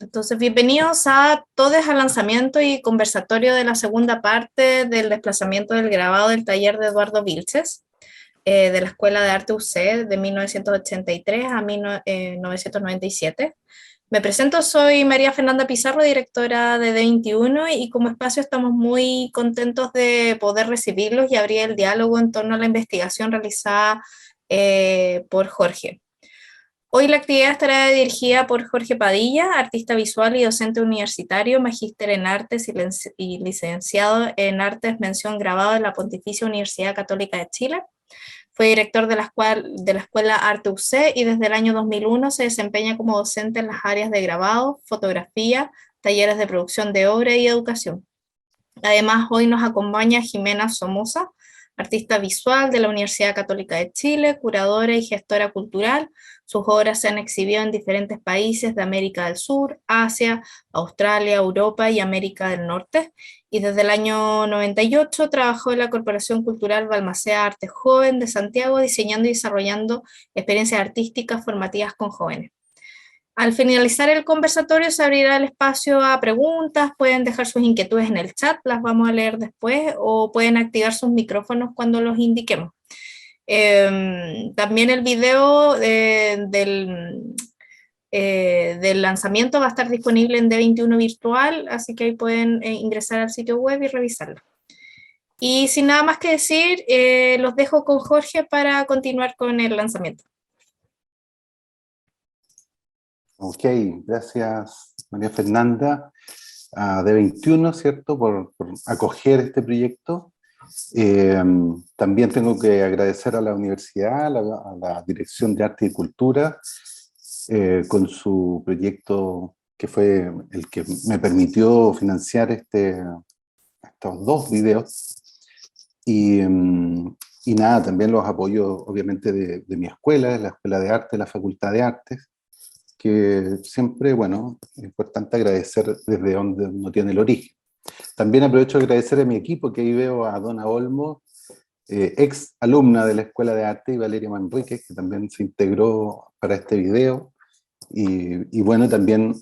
Entonces, bienvenidos a todos al lanzamiento y conversatorio de la segunda parte del desplazamiento del grabado del taller de Eduardo Vilches, de la Escuela de Arte UC de 1983 a 1997. Me presento, soy María Fernanda Pizarro, directora de D21, y como espacio estamos muy contentos de poder recibirlos y abrir el diálogo en torno a la investigación realizada por Jorge. Hoy la actividad estará dirigida por Jorge Padilla, artista visual y docente universitario, magíster en artes y licenciado en artes mención grabado en la Pontificia Universidad Católica de Chile. Fue director de la Escuela Arte UC y desde el año 2001 se desempeña como docente en las áreas de grabado, fotografía, talleres de producción de obra y educación. Además, hoy nos acompaña Jimena Somoza, artista visual de la Universidad Católica de Chile, curadora y gestora cultural. Sus obras se han exhibido en diferentes países de América del Sur, Asia, Australia, Europa y América del Norte. Y desde el año 98 trabajó en la Corporación Cultural Balmaceda Arte Joven de Santiago, diseñando y desarrollando experiencias artísticas formativas con jóvenes. Al finalizar el conversatorio se abrirá el espacio a preguntas, pueden dejar sus inquietudes en el chat, las vamos a leer después, o pueden activar sus micrófonos cuando los indiquemos. También el video del lanzamiento va a estar disponible en D21 Virtual, así que ahí pueden ingresar al sitio web y revisarlo. Y sin nada más que decir, los dejo con Jorge para continuar con el lanzamiento. Ok, gracias María Fernanda, a D21, ¿cierto?, por acoger este proyecto. También tengo que agradecer a la universidad, a la Dirección de Arte y Cultura, con su proyecto que fue el que me permitió financiar estos dos videos. Y nada, también los apoyo obviamente de mi escuela, de la Escuela de Arte, de la Facultad de Artes, que siempre, bueno, es importante agradecer desde donde uno tiene el origen. También aprovecho de agradecer a mi equipo, que ahí veo a Donna Olmo, ex alumna de la Escuela de Arte, y Valeria Manríquez, que también se integró para este video. Y bueno, también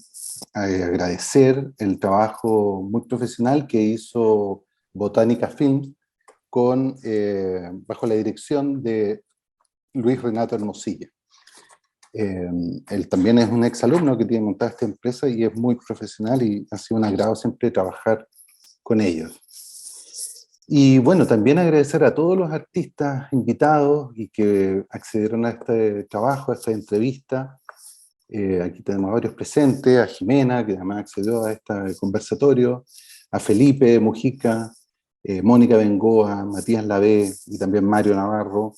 agradecer el trabajo muy profesional que hizo Botánica Films bajo la dirección de Luis Renato Hermosilla. Él también es un exalumno que tiene montada esta empresa y es muy profesional y ha sido un agrado siempre trabajar con ellos. Y bueno, también agradecer a todos los artistas invitados y que accedieron a este trabajo, a esta entrevista. Aquí tenemos a varios presentes, a Jimena, que además accedió a este conversatorio, a Felipe Mujica, Mónica Bengoa, Matías Lavé y también Mario Navarro,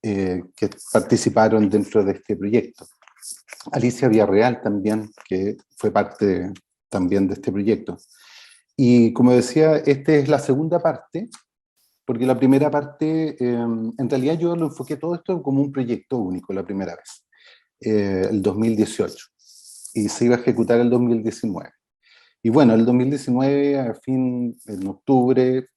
que participaron dentro de este proyecto. Alicia Villarreal también, que fue parte también de este proyecto. Y como decía, esta es la segunda parte, porque la primera parte, en realidad yo lo enfoqué todo esto como un proyecto único la primera vez, el 2018, y se iba a ejecutar el 2019. Y bueno, el 2019, en octubre,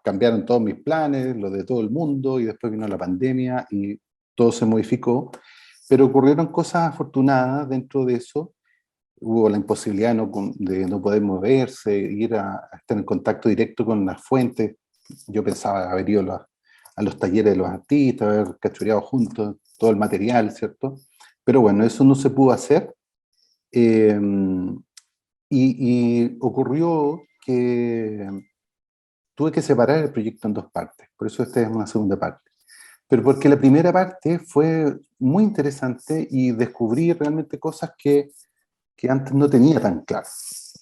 cambiaron todos mis planes, los de todo el mundo, y después vino la pandemia y todo se modificó, pero ocurrieron cosas afortunadas dentro de eso. Hubo la imposibilidad de no poder moverse, ir a estar en contacto directo con las fuentes. Yo pensaba haber ido a los talleres de los artistas, haber cachureado juntos todo el material, ¿cierto? Pero bueno, eso no se pudo hacer. Y ocurrió que tuve que separar el proyecto en dos partes, por eso esta es una segunda parte. Pero porque la primera parte fue muy interesante y descubrí realmente cosas que antes no tenía tan claras.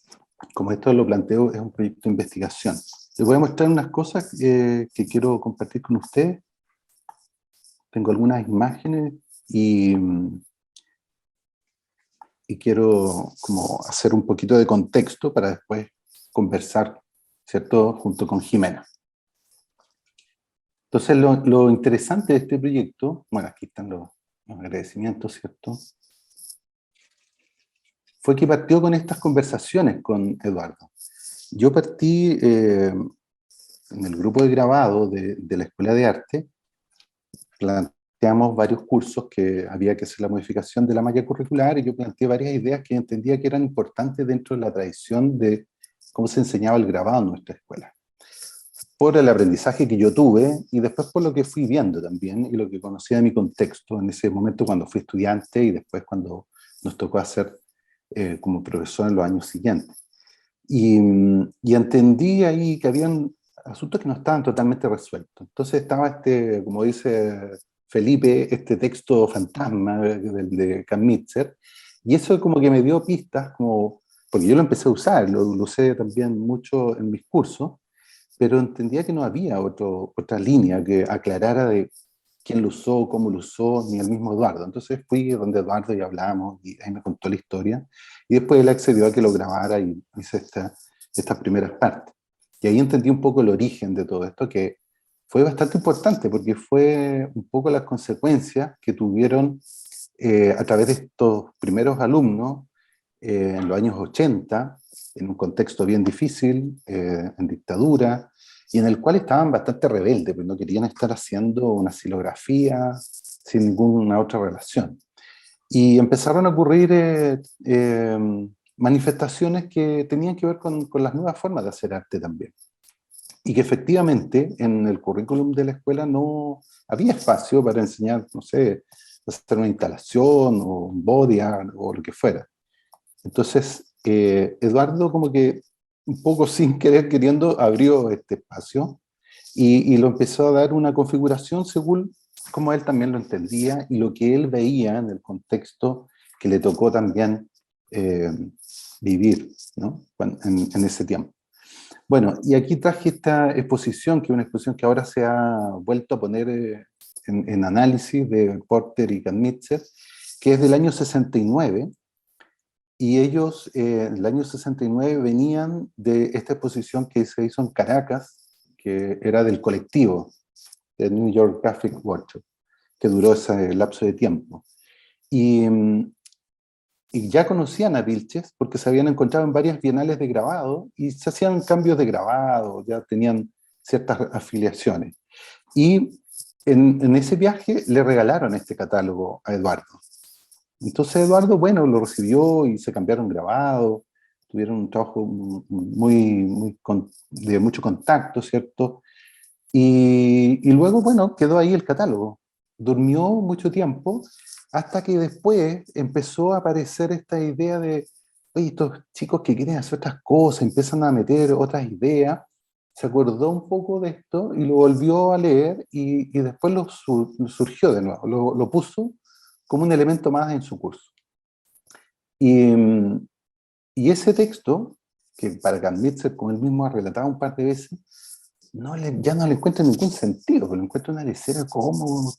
Como esto lo planteo, es un proyecto de investigación. Les voy a mostrar unas cosas que quiero compartir con ustedes. Tengo algunas imágenes y quiero como hacer un poquito de contexto para después conversar, ¿cierto?, junto con Jimena. Entonces, lo interesante de este proyecto, bueno, aquí están los agradecimientos, ¿cierto?, fue que partió con estas conversaciones con Eduardo. Yo partí en el grupo de grabado de la Escuela de Arte, planteando planteamos varios cursos que había que hacer la modificación de la malla curricular, y yo planteé varias ideas que entendía que eran importantes dentro de la tradición de cómo se enseñaba el grabado en nuestra escuela. Por el aprendizaje que yo tuve y después por lo que fui viendo también y lo que conocía de mi contexto en ese momento cuando fui estudiante y después cuando nos tocó hacer como profesor en los años siguientes. Y entendí ahí que habían asuntos que no estaban totalmente resueltos. Entonces estaba como dice Felipe, este texto fantasma de Kantmitzer, y eso como que me dio pistas, como, porque yo lo empecé a usar, lo usé también mucho en mis cursos, pero entendía que no había otra línea que aclarara de quién lo usó, cómo lo usó, ni el mismo Eduardo. Entonces fui donde Eduardo y hablamos, y ahí me contó la historia, y después él accedió a que lo grabara y hice estas primeras partes. Y ahí entendí un poco el origen de todo esto, que fue bastante importante, porque fue un poco las consecuencias que tuvieron a través de estos primeros alumnos en los años 80, en un contexto bien difícil, en dictadura, y en el cual estaban bastante rebeldes, pues no querían estar haciendo una xilografía sin ninguna otra relación. Y empezaron a ocurrir manifestaciones que tenían que ver con las nuevas formas de hacer arte también. Y que efectivamente en el currículum de la escuela no había espacio para enseñar, no sé, hacer una instalación o un body art o lo que fuera. Entonces, Eduardo como que un poco sin querer queriendo abrió este espacio y lo empezó a dar una configuración según como él también lo entendía y lo que él veía en el contexto que le tocó también eh, vivir, ¿no? En ese tiempo. Bueno, y aquí traje esta exposición, que es una exposición que ahora se ha vuelto a poner en análisis de Porter y Kantmitzer, que es del año 69, y ellos en el año 69 venían de esta exposición que se hizo en Caracas, que era del colectivo, de New York Graphic Workshop, que duró ese lapso de tiempo. Y, y ya conocían a Vilches porque se habían encontrado en varias bienales de grabado y se hacían cambios de grabado, ya tenían ciertas afiliaciones. Y en ese viaje le regalaron este catálogo a Eduardo. Entonces Eduardo, bueno, lo recibió y se cambiaron grabados, tuvieron un trabajo de mucho contacto, ¿cierto? Y luego, bueno, quedó ahí el catálogo. Durmió mucho tiempo hasta que después empezó a aparecer esta idea de, oye, estos chicos que quieren hacer otras cosas, empiezan a meter otras ideas. Se acordó un poco de esto y lo volvió a leer y después surgió de nuevo, lo puso como un elemento más en su curso. Y, y ese texto, que para Kantmitzer, como él mismo ha relatado un par de veces, ya no le encuentro ningún sentido, pero le encuentro una lecera como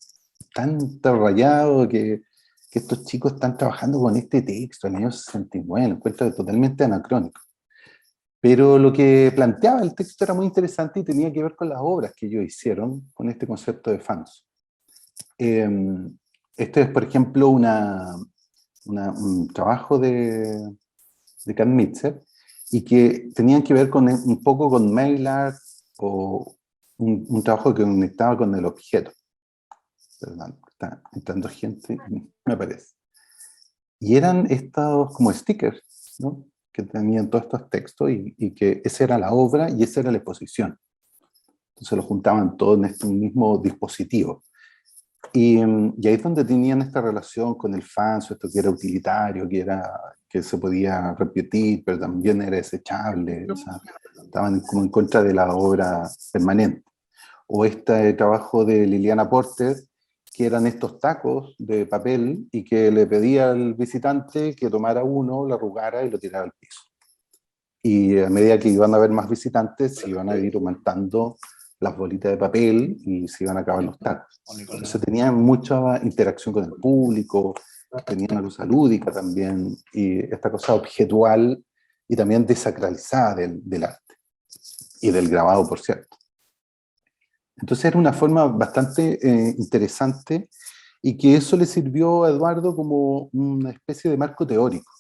tan rayado que estos chicos están trabajando con este texto en el año 69, lo encuentro totalmente anacrónico. Pero lo que planteaba el texto era muy interesante y tenía que ver con las obras que ellos hicieron con este concepto de fans. Este es, por ejemplo, un trabajo de Kantmitzer y que tenían que ver un poco con mail art o un trabajo que conectaba con el objeto. Perdón, está entrando gente, me parece. Y eran estos como stickers, ¿no? Que tenían todos estos textos y que esa era la obra y esa era la exposición. Entonces lo juntaban todo en este mismo dispositivo. Y ahí es donde tenían esta relación con el fanso, esto que era utilitario, que se podía repetir, pero también era desechable, o sea, estaban como en contra de la obra permanente. O este trabajo de Liliana Porter, que eran estos tacos de papel y que le pedía al visitante que tomara uno, lo arrugara y lo tirara al piso. Y a medida que iban a haber más visitantes, se iban a ir aumentando las bolitas de papel y se iban a acabar los tacos. Entonces tenían mucha interacción con el público, tenían una cosa lúdica también, y esta cosa objetual y también desacralizada del arte y del grabado, por cierto. Entonces era una forma bastante interesante y que eso le sirvió a Eduardo como una especie de marco teórico,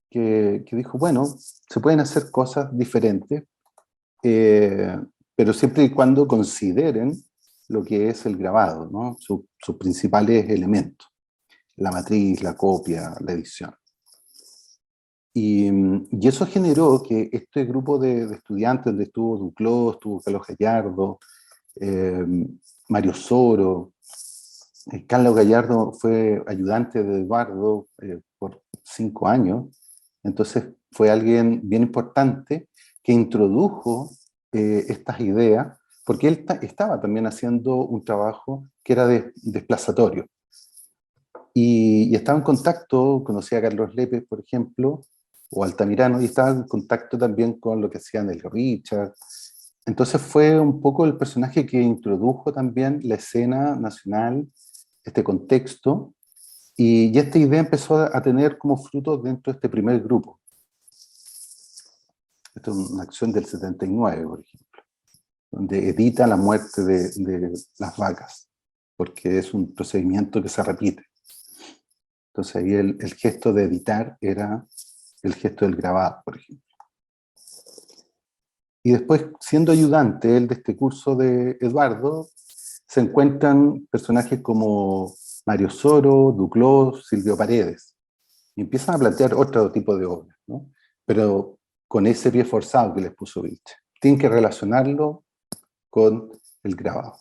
que dijo, bueno, se pueden hacer cosas diferentes, pero siempre y cuando consideren lo que es el grabado, ¿no? Sus principales elementos, la matriz, la copia, la edición. Y eso generó que este grupo de estudiantes, donde estuvo Duclos, estuvo Carlos Gallardo, eh, Mario Soro, Carlos Gallardo fue ayudante de Eduardo por 5 años, entonces fue alguien bien importante que introdujo estas ideas, porque él estaba también haciendo un trabajo que era desplazatorio. Y estaba en contacto, conocía a Carlos Lépez, por ejemplo, o Altamirano, y estaba en contacto también con lo que hacían el Richard. Entonces fue un poco el personaje que introdujo también la escena nacional, este contexto, y esta idea empezó a tener como fruto dentro de este primer grupo. Esto es una acción del 79, por ejemplo, donde edita la muerte de las vacas, porque es un procedimiento que se repite. Entonces ahí el gesto de editar era el gesto del grabado, por ejemplo. Y después, siendo ayudante él de este curso de Eduardo, se encuentran personajes como Mario Soro, Duclos, Silvio Paredes, y empiezan a plantear otro tipo de obras, ¿no? Pero con ese pie forzado que les puso Vilche. Tienen que relacionarlo con el grabado.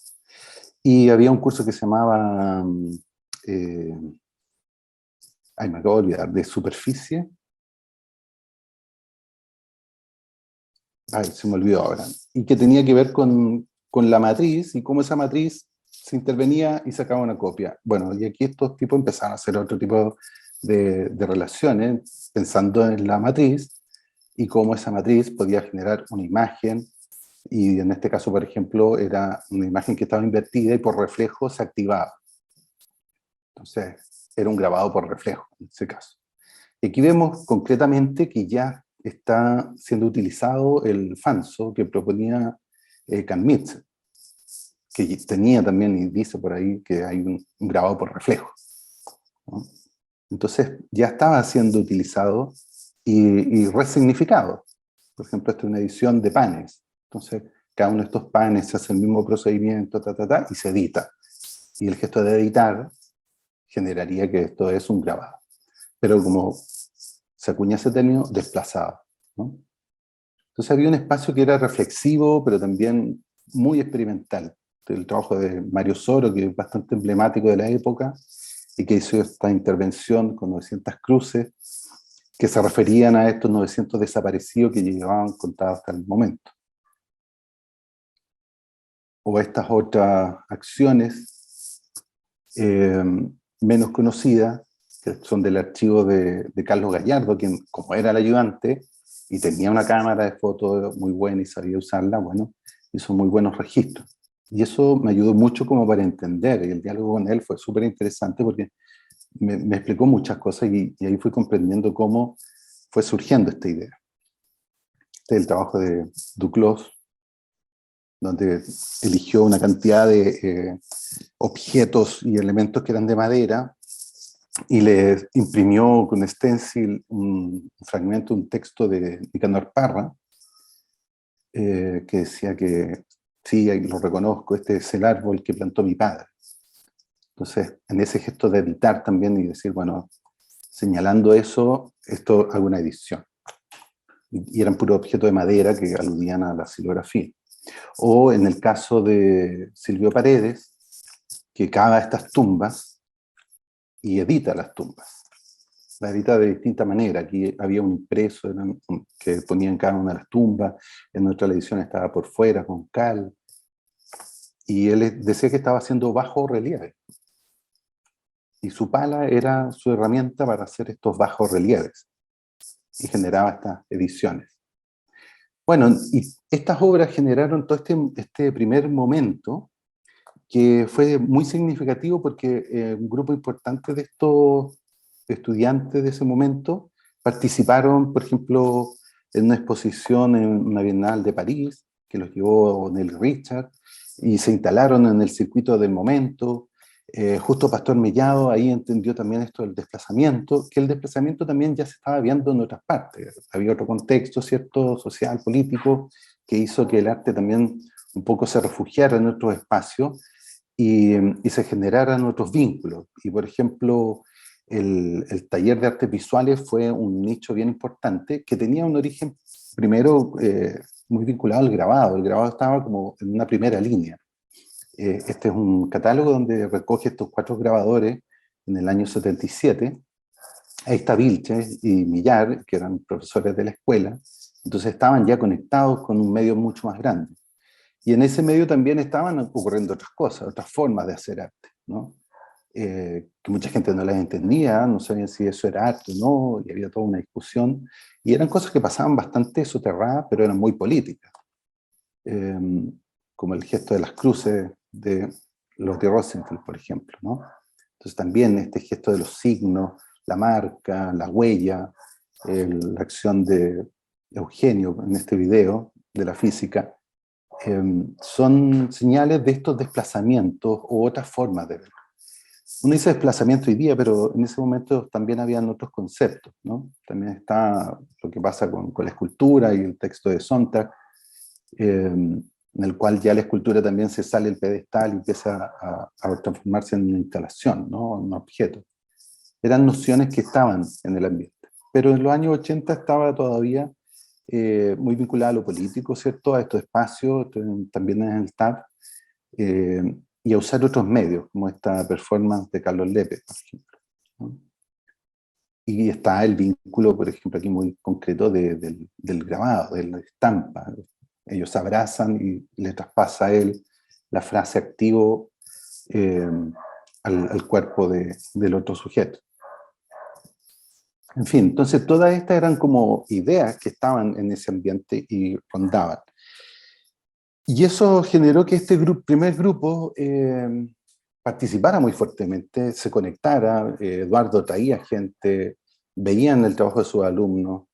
Y había un curso que se llamaba, me acabo de olvidar, de superficie. Se me olvidó ahora. Y que tenía que ver con la matriz y cómo esa matriz se intervenía y sacaba una copia. Bueno, y aquí estos tipos empezaron a hacer otro tipo de relaciones, pensando en la matriz y cómo esa matriz podía generar una imagen, y en este caso, por ejemplo, era una imagen que estaba invertida y por reflejo se activaba. Entonces, era un grabado por reflejo, en ese caso. Y aquí vemos concretamente que ya está siendo utilizado el fanso que proponía Canmitz, que tenía también, y dice por ahí, que hay un grabado por reflejo, ¿no? Entonces, ya estaba siendo utilizado y resignificado. Por ejemplo, esta es una edición de panes. Entonces, cada uno de estos panes se hace el mismo procedimiento, y se edita. Y el gesto de editar generaría que esto es un grabado. Pero como se acuña ese término, desplazado, ¿no? Entonces había un espacio que era reflexivo, pero también muy experimental. El trabajo de Mario Soro, que es bastante emblemático de la época, y que hizo esta intervención con 900 cruces, que se referían a estos 900 desaparecidos que llevaban contados hasta el momento. O estas otras acciones menos conocidas, que son del archivo de Carlos Gallardo, quien, como era el ayudante y tenía una cámara de fotos muy buena y sabía usarla, bueno, hizo muy buenos registros. Y eso me ayudó mucho como para entender, y el diálogo con él fue súper interesante porque me explicó muchas cosas, y ahí fui comprendiendo cómo fue surgiendo esta idea. Este es el trabajo de Duclos, donde eligió una cantidad de objetos y elementos que eran de madera, y le imprimió con stencil un fragmento, un texto de Nicanor Parra, que decía que, sí, lo reconozco, este es el árbol que plantó mi padre. Entonces, en ese gesto de editar también y decir, bueno, señalando eso, esto hago una edición. Y eran puros objetos de madera que aludían a la silografía. O en el caso de Silvio Paredes, que cava estas tumbas y edita las tumbas. La edita de distinta manera. Aquí había un impreso que ponía en cada una de las tumbas, en otra edición estaba por fuera con cal, y él decía que estaba haciendo bajo relieve. Y su pala era su herramienta para hacer estos bajos relieves, y generaba estas ediciones. Bueno, y estas obras generaron todo este primer momento, que fue muy significativo porque un grupo importante de estos estudiantes de ese momento participaron, por ejemplo, en una exposición en una Bienal de París, que los llevó Neil Richard, y se instalaron en el circuito del momento. Justo Pastor Mellado ahí entendió también esto del desplazamiento, que el desplazamiento también ya se estaba viendo en otras partes. Había otro contexto, ¿cierto?, social, político, que hizo que el arte también un poco se refugiara en otros espacios, y se generaran otros vínculos. Y por ejemplo, el taller de artes visuales fue un nicho bien importante que tenía un origen primero muy vinculado al grabado. El grabado estaba como en una primera línea. Este es un catálogo donde recoge estos 4 grabadores en el año 77. Ahí está Vilches y Millar, que eran profesores de la escuela, entonces estaban ya conectados con un medio mucho más grande. Y en ese medio también estaban ocurriendo otras cosas, otras formas de hacer arte, ¿no? Que mucha gente no las entendía, no sabían si eso era arte o no, y había toda una discusión, y eran cosas que pasaban bastante soterradas, pero eran muy políticas, eh, como el gesto de las cruces de los de Rosenfeld, por ejemplo, ¿no? Entonces también este gesto de los signos, la marca, la huella, la acción de Eugenio en este video de la física, son señales de estos desplazamientos u otras formas de ver. Uno dice desplazamiento hoy día, pero en ese momento también habían otros conceptos, ¿no? También está lo que pasa con la escultura y el texto de Sontag, en el cual ya la escultura también se sale del pedestal y empieza a transformarse en una instalación, ¿no? En un objeto. Eran nociones que estaban en el ambiente. Pero en los años 80 estaba todavía muy vinculada a lo político, ¿cierto? A estos espacios, también en el TAP, y a usar otros medios, como esta performance de Carlos Lepe, por ejemplo, ¿no? Y está el vínculo, por ejemplo, aquí muy concreto del grabado, de la estampa. Ellos se abrazan y le traspasa a él la frase activo eh, al cuerpo del otro sujeto. En fin, entonces todas estas eran como ideas que estaban en ese ambiente y rondaban. Y eso generó que este primer grupo participara muy fuertemente, se conectara. Eduardo traía gente, veían el trabajo de sus alumnos,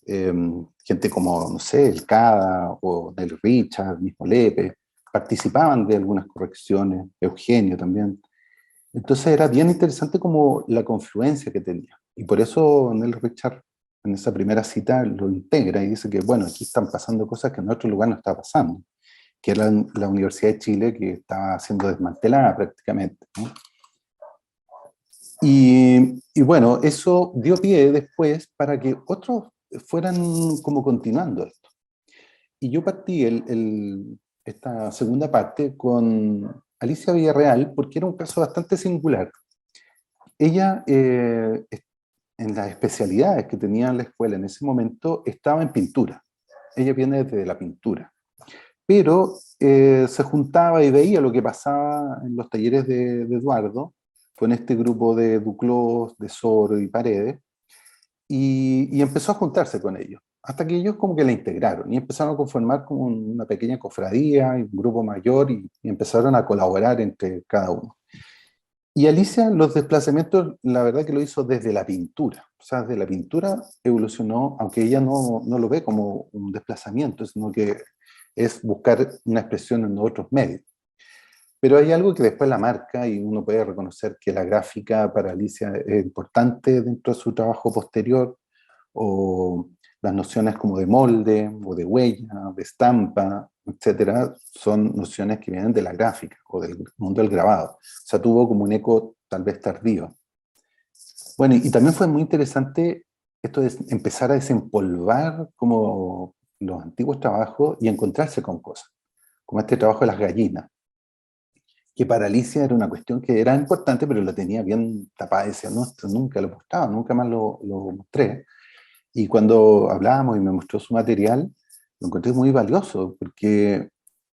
gente como, no sé, el Cada o Nel Richard, mismo Lepe, participaban de algunas correcciones, Eugenio también. Entonces era bien interesante como la confluencia que tenía. Y por eso Nel Richard en esa primera cita lo integra y dice que, bueno, aquí están pasando cosas que en otro lugar no está pasando, que era la Universidad de Chile que estaba siendo desmantelada prácticamente, ¿no? Y bueno, eso dio pie después para que otros fueran como continuando esto. Y yo partí esta segunda parte con Alicia Villarreal porque era un caso bastante singular. Ella, en las especialidades que tenía en la escuela en ese momento, estaba en pintura. Ella viene desde la pintura. Pero se juntaba y veía lo que pasaba en los talleres de Eduardo, con este grupo de Duclos, de Soro y Paredes, y empezó a juntarse con ellos, hasta que ellos como que la integraron y empezaron a conformar como una pequeña cofradía, un grupo mayor, y empezaron a colaborar entre cada uno. Y Alicia, los desplazamientos, la verdad que lo hizo desde la pintura. O sea, desde la pintura evolucionó, aunque ella no lo ve como un desplazamiento, sino que es buscar una expresión en otros medios. Pero hay algo que después la marca y uno puede reconocer que la gráfica para Alicia es importante dentro de su trabajo posterior, o las nociones como de molde, o de huella, de estampa, etcétera, son nociones que vienen de la gráfica o del mundo del grabado. O sea, tuvo como un eco tal vez tardío. Bueno, y también fue muy interesante esto de empezar a desempolvar como los antiguos trabajos y encontrarse con cosas, como este trabajo de las gallinas, que para Alicia era una cuestión que era importante, pero la tenía bien tapada, decía, no, esto nunca lo mostraba, nunca más lo mostré. Y cuando hablábamos y me mostró su material, lo encontré muy valioso, porque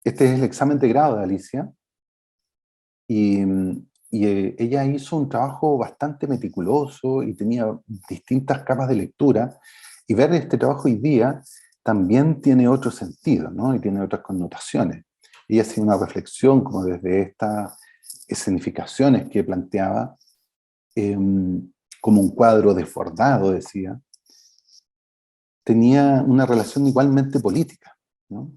este es el examen de grado de Alicia, y, ella hizo un trabajo bastante meticuloso y tenía distintas capas de lectura, y ver este trabajo hoy día también tiene otro sentido, ¿no? Y tiene otras connotaciones. Ella hacía una reflexión como desde estas escenificaciones que planteaba, eh, como un cuadro desbordado, decía, tenía una relación igualmente política, ¿no?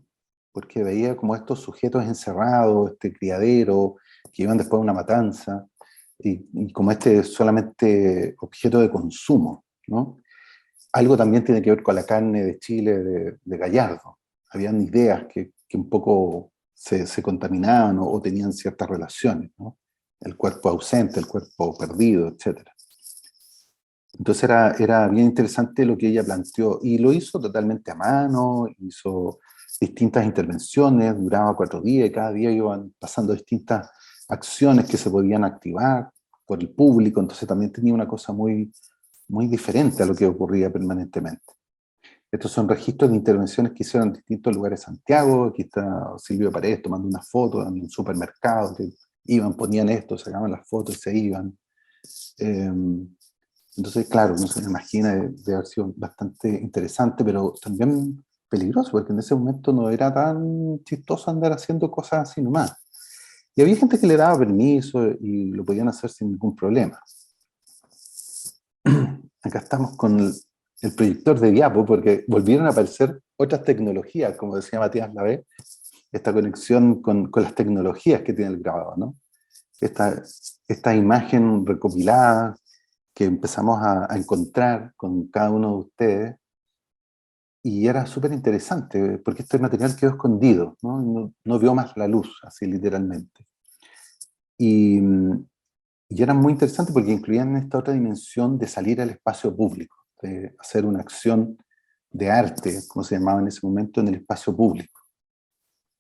Porque veía como estos sujetos encerrados, este criadero, que iban después a una matanza, y como este solamente objeto de consumo, ¿no? Algo también tiene que ver con la carne de Chile de Gallardo. Habían ideas que un poco se contaminaban o tenían ciertas relaciones, ¿no? El cuerpo ausente, el cuerpo perdido, etc. Entonces era bien interesante lo que ella planteó, y lo hizo totalmente a mano, hizo distintas intervenciones, duraba 4 días, y cada día iban pasando distintas acciones que se podían activar por el público, entonces también tenía una cosa muy, muy diferente a lo que ocurría permanentemente. Estos son registros de intervenciones que hicieron en distintos lugares de Santiago. Aquí está Silvio Paredes tomando una foto en un supermercado, que iban, ponían esto, sacaban las fotos y se iban. Entonces, claro, uno se imagina de haber sido bastante interesante, pero también peligroso, porque en ese momento no era tan chistoso andar haciendo cosas así nomás. Y había gente que le daba permiso y lo podían hacer sin ningún problema. Acá estamos con el proyector de diapo, porque volvieron a aparecer otras tecnologías, como decía Matías Lavé, esta conexión con las tecnologías que tiene el grabado, ¿no? Esta imagen recopilada que empezamos a encontrar con cada uno de ustedes, y era súper interesante, porque este material quedó escondido, ¿no? No vio más la luz, así literalmente. Y era muy interesante porque incluían esta otra dimensión de salir al espacio público, de hacer una acción de arte, como se llamaba en ese momento, en el espacio público.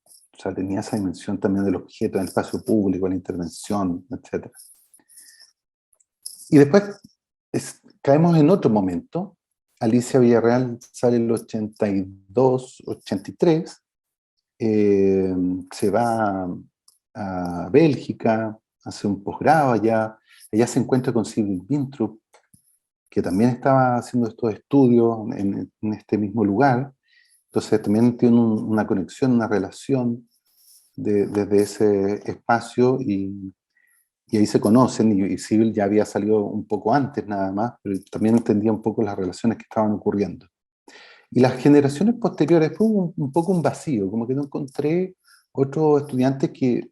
O sea, tenía esa dimensión también del objeto en el espacio público, la intervención, etc. Y después caemos en otro momento. Alicia Villarreal sale en el 82, 83, se va a Bélgica, hace un posgrado allá. Ella se encuentra con Sybil Winthrop, que también estaba haciendo estos estudios en este mismo lugar. Entonces también tiene una conexión, una relación desde ese espacio, y ahí se conocen, y Sybil ya había salido un poco antes nada más, pero también entendía un poco las relaciones que estaban ocurriendo. Y las generaciones posteriores fue un poco un vacío, como que no encontré otros estudiantes que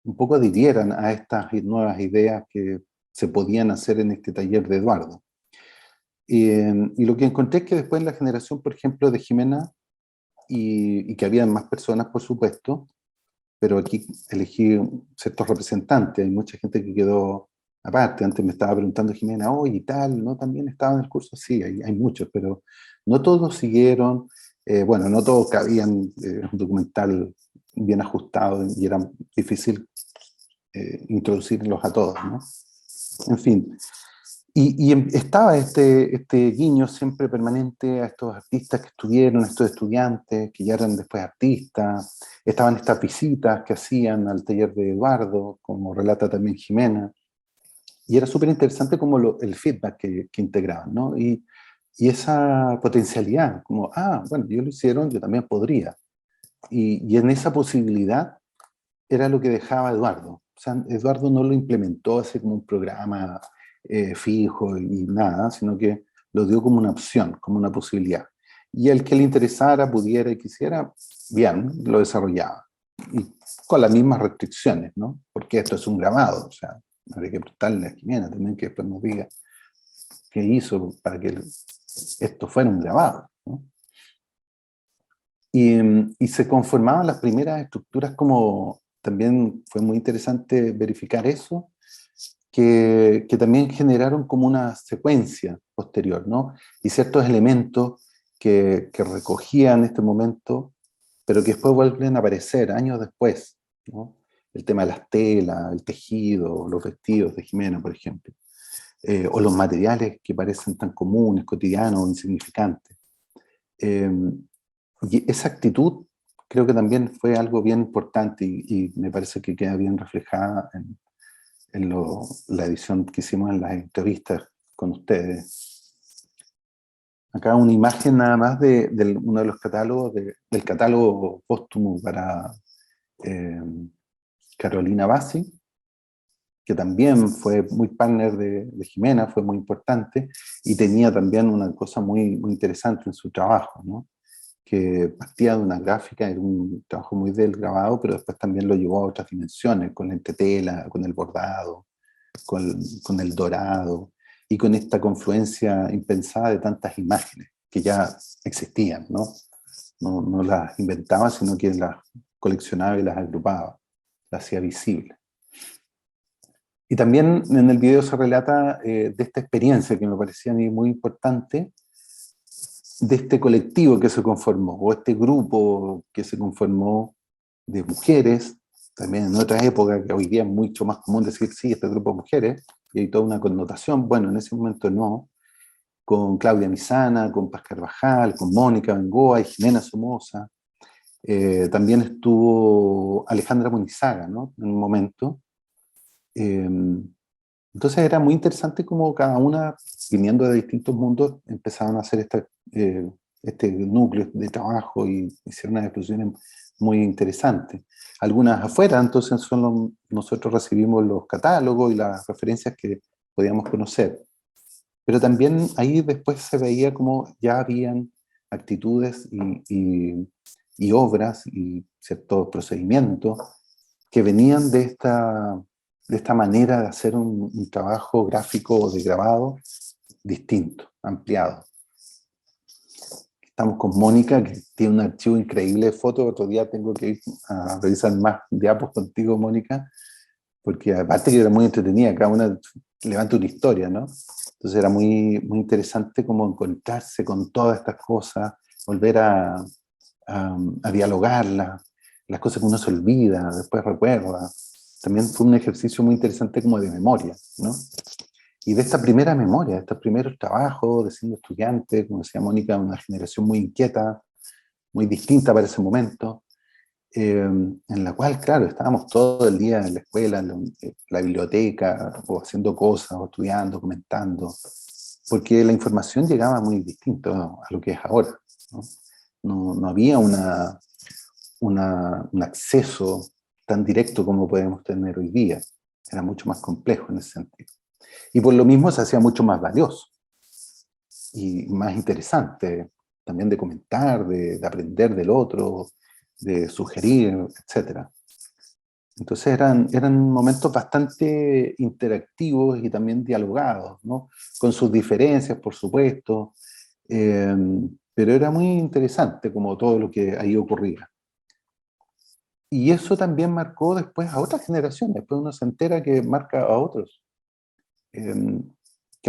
un poco adhirieran a estas nuevas ideas que se podían hacer en este taller de Eduardo. Y lo que encontré es que después en la generación, por ejemplo, de Jimena, y que había más personas, por supuesto, pero aquí elegí ciertos representantes, hay mucha gente que quedó aparte. Antes me estaba preguntando Jimena, oye, y tal, ¿no? También estaba en el curso, sí, hay muchos, pero no todos siguieron, bueno, no todos cabían un documental bien ajustado, y era difícil introducirlos a todos, ¿no? En fin, y estaba este guiño siempre permanente a estos artistas que estuvieron, a estos estudiantes que ya eran después artistas. Estaban estas visitas que hacían al taller de Eduardo, como relata también Jimena, y era súper interesante como el feedback que integraban, ¿no? Y esa potencialidad, como, bueno, ellos lo hicieron, yo también podría. Y en esa posibilidad era lo que dejaba Eduardo. O sea, Eduardo no lo implementó así como un programa fijo y nada, sino que lo dio como una opción, como una posibilidad. Y el que le interesara, pudiera y quisiera, bien, lo desarrollaba. Y con las mismas restricciones, ¿no? Porque esto es un grabado, o sea, habría que preguntarle a Jimena también, que después nos diga qué hizo para que esto fuera un grabado, ¿no? Y se conformaban las primeras estructuras, como también fue muy interesante verificar eso, que también generaron como una secuencia posterior, ¿no? Y ciertos elementos que recogían en este momento, pero que después vuelven a aparecer años después, ¿no? El tema de las telas, el tejido, los vestidos de Jimena, por ejemplo, o los materiales que parecen tan comunes, cotidianos, insignificantes. Eh, y esa actitud creo que también fue algo bien importante, y me parece que queda bien reflejada en la edición que hicimos en las entrevistas con ustedes. Acá una imagen nada más de uno de los catálogos, del catálogo póstumo para Carolina Bassi, que también fue muy partner de Jimena, fue muy importante, y tenía también una cosa muy, muy interesante en su trabajo, ¿no? Que partía de una gráfica, era un trabajo muy del grabado, pero después también lo llevó a otras dimensiones, con la entretela, con el bordado, con el dorado, y con esta confluencia impensada de tantas imágenes que ya existían, ¿no? No las inventaba, sino que las coleccionaba y las agrupaba, las hacía visibles. Y también en el video se relata de esta experiencia que me parecía a mí muy importante, de este colectivo que se conformó, o este grupo que se conformó de mujeres, también en otra época, que hoy día es mucho más común decir, sí, este grupo de mujeres, y hay toda una connotación, bueno, en ese momento no, con Claudia Misana, con Paz Carvajal, con Mónica Bengoa y Jimena Somoza. También estuvo Alejandra Munizaga, ¿no? En un momento. Entonces era muy interesante cómo cada una, viniendo de distintos mundos, empezaban a hacer este núcleo de trabajo y hicieron unas exposiciones muy interesantes. Algunas afuera, entonces nosotros recibimos los catálogos y las referencias que podíamos conocer. Pero también ahí después se veía como ya habían actitudes y obras y ciertos procedimientos que venían de esta manera de hacer un trabajo gráfico de grabado distinto, ampliado. Estamos con Mónica, que tiene un archivo increíble de fotos. Otro día tengo que ir a revisar más diapos contigo, Mónica, porque aparte que era muy entretenida, cada una levanta una historia, ¿no? Entonces era muy, muy interesante como encontrarse con todas estas cosas, volver a dialogarlas, las cosas que uno se olvida, después recuerda. También fue un ejercicio muy interesante como de memoria, ¿no? Y de esta primera memoria, de estos primeros trabajos de siendo estudiante, como decía Mónica, una generación muy inquieta, muy distinta para ese momento, en la cual, claro, estábamos todo el día en la escuela, en la biblioteca, o haciendo cosas, o estudiando, comentando, porque la información llegaba muy distinto a lo que es ahora, ¿no? No había un acceso tan directo como podemos tener hoy día. Era mucho más complejo en ese sentido. Y por lo mismo se hacía mucho más valioso y más interesante también de comentar, de aprender del otro, de sugerir, etc. Entonces eran momentos bastante interactivos y también dialogados, ¿no? Con sus diferencias, por supuesto, pero era muy interesante como todo lo que ahí ocurría. Y eso también marcó después a otras generaciones, después uno se entera que marca a otros, que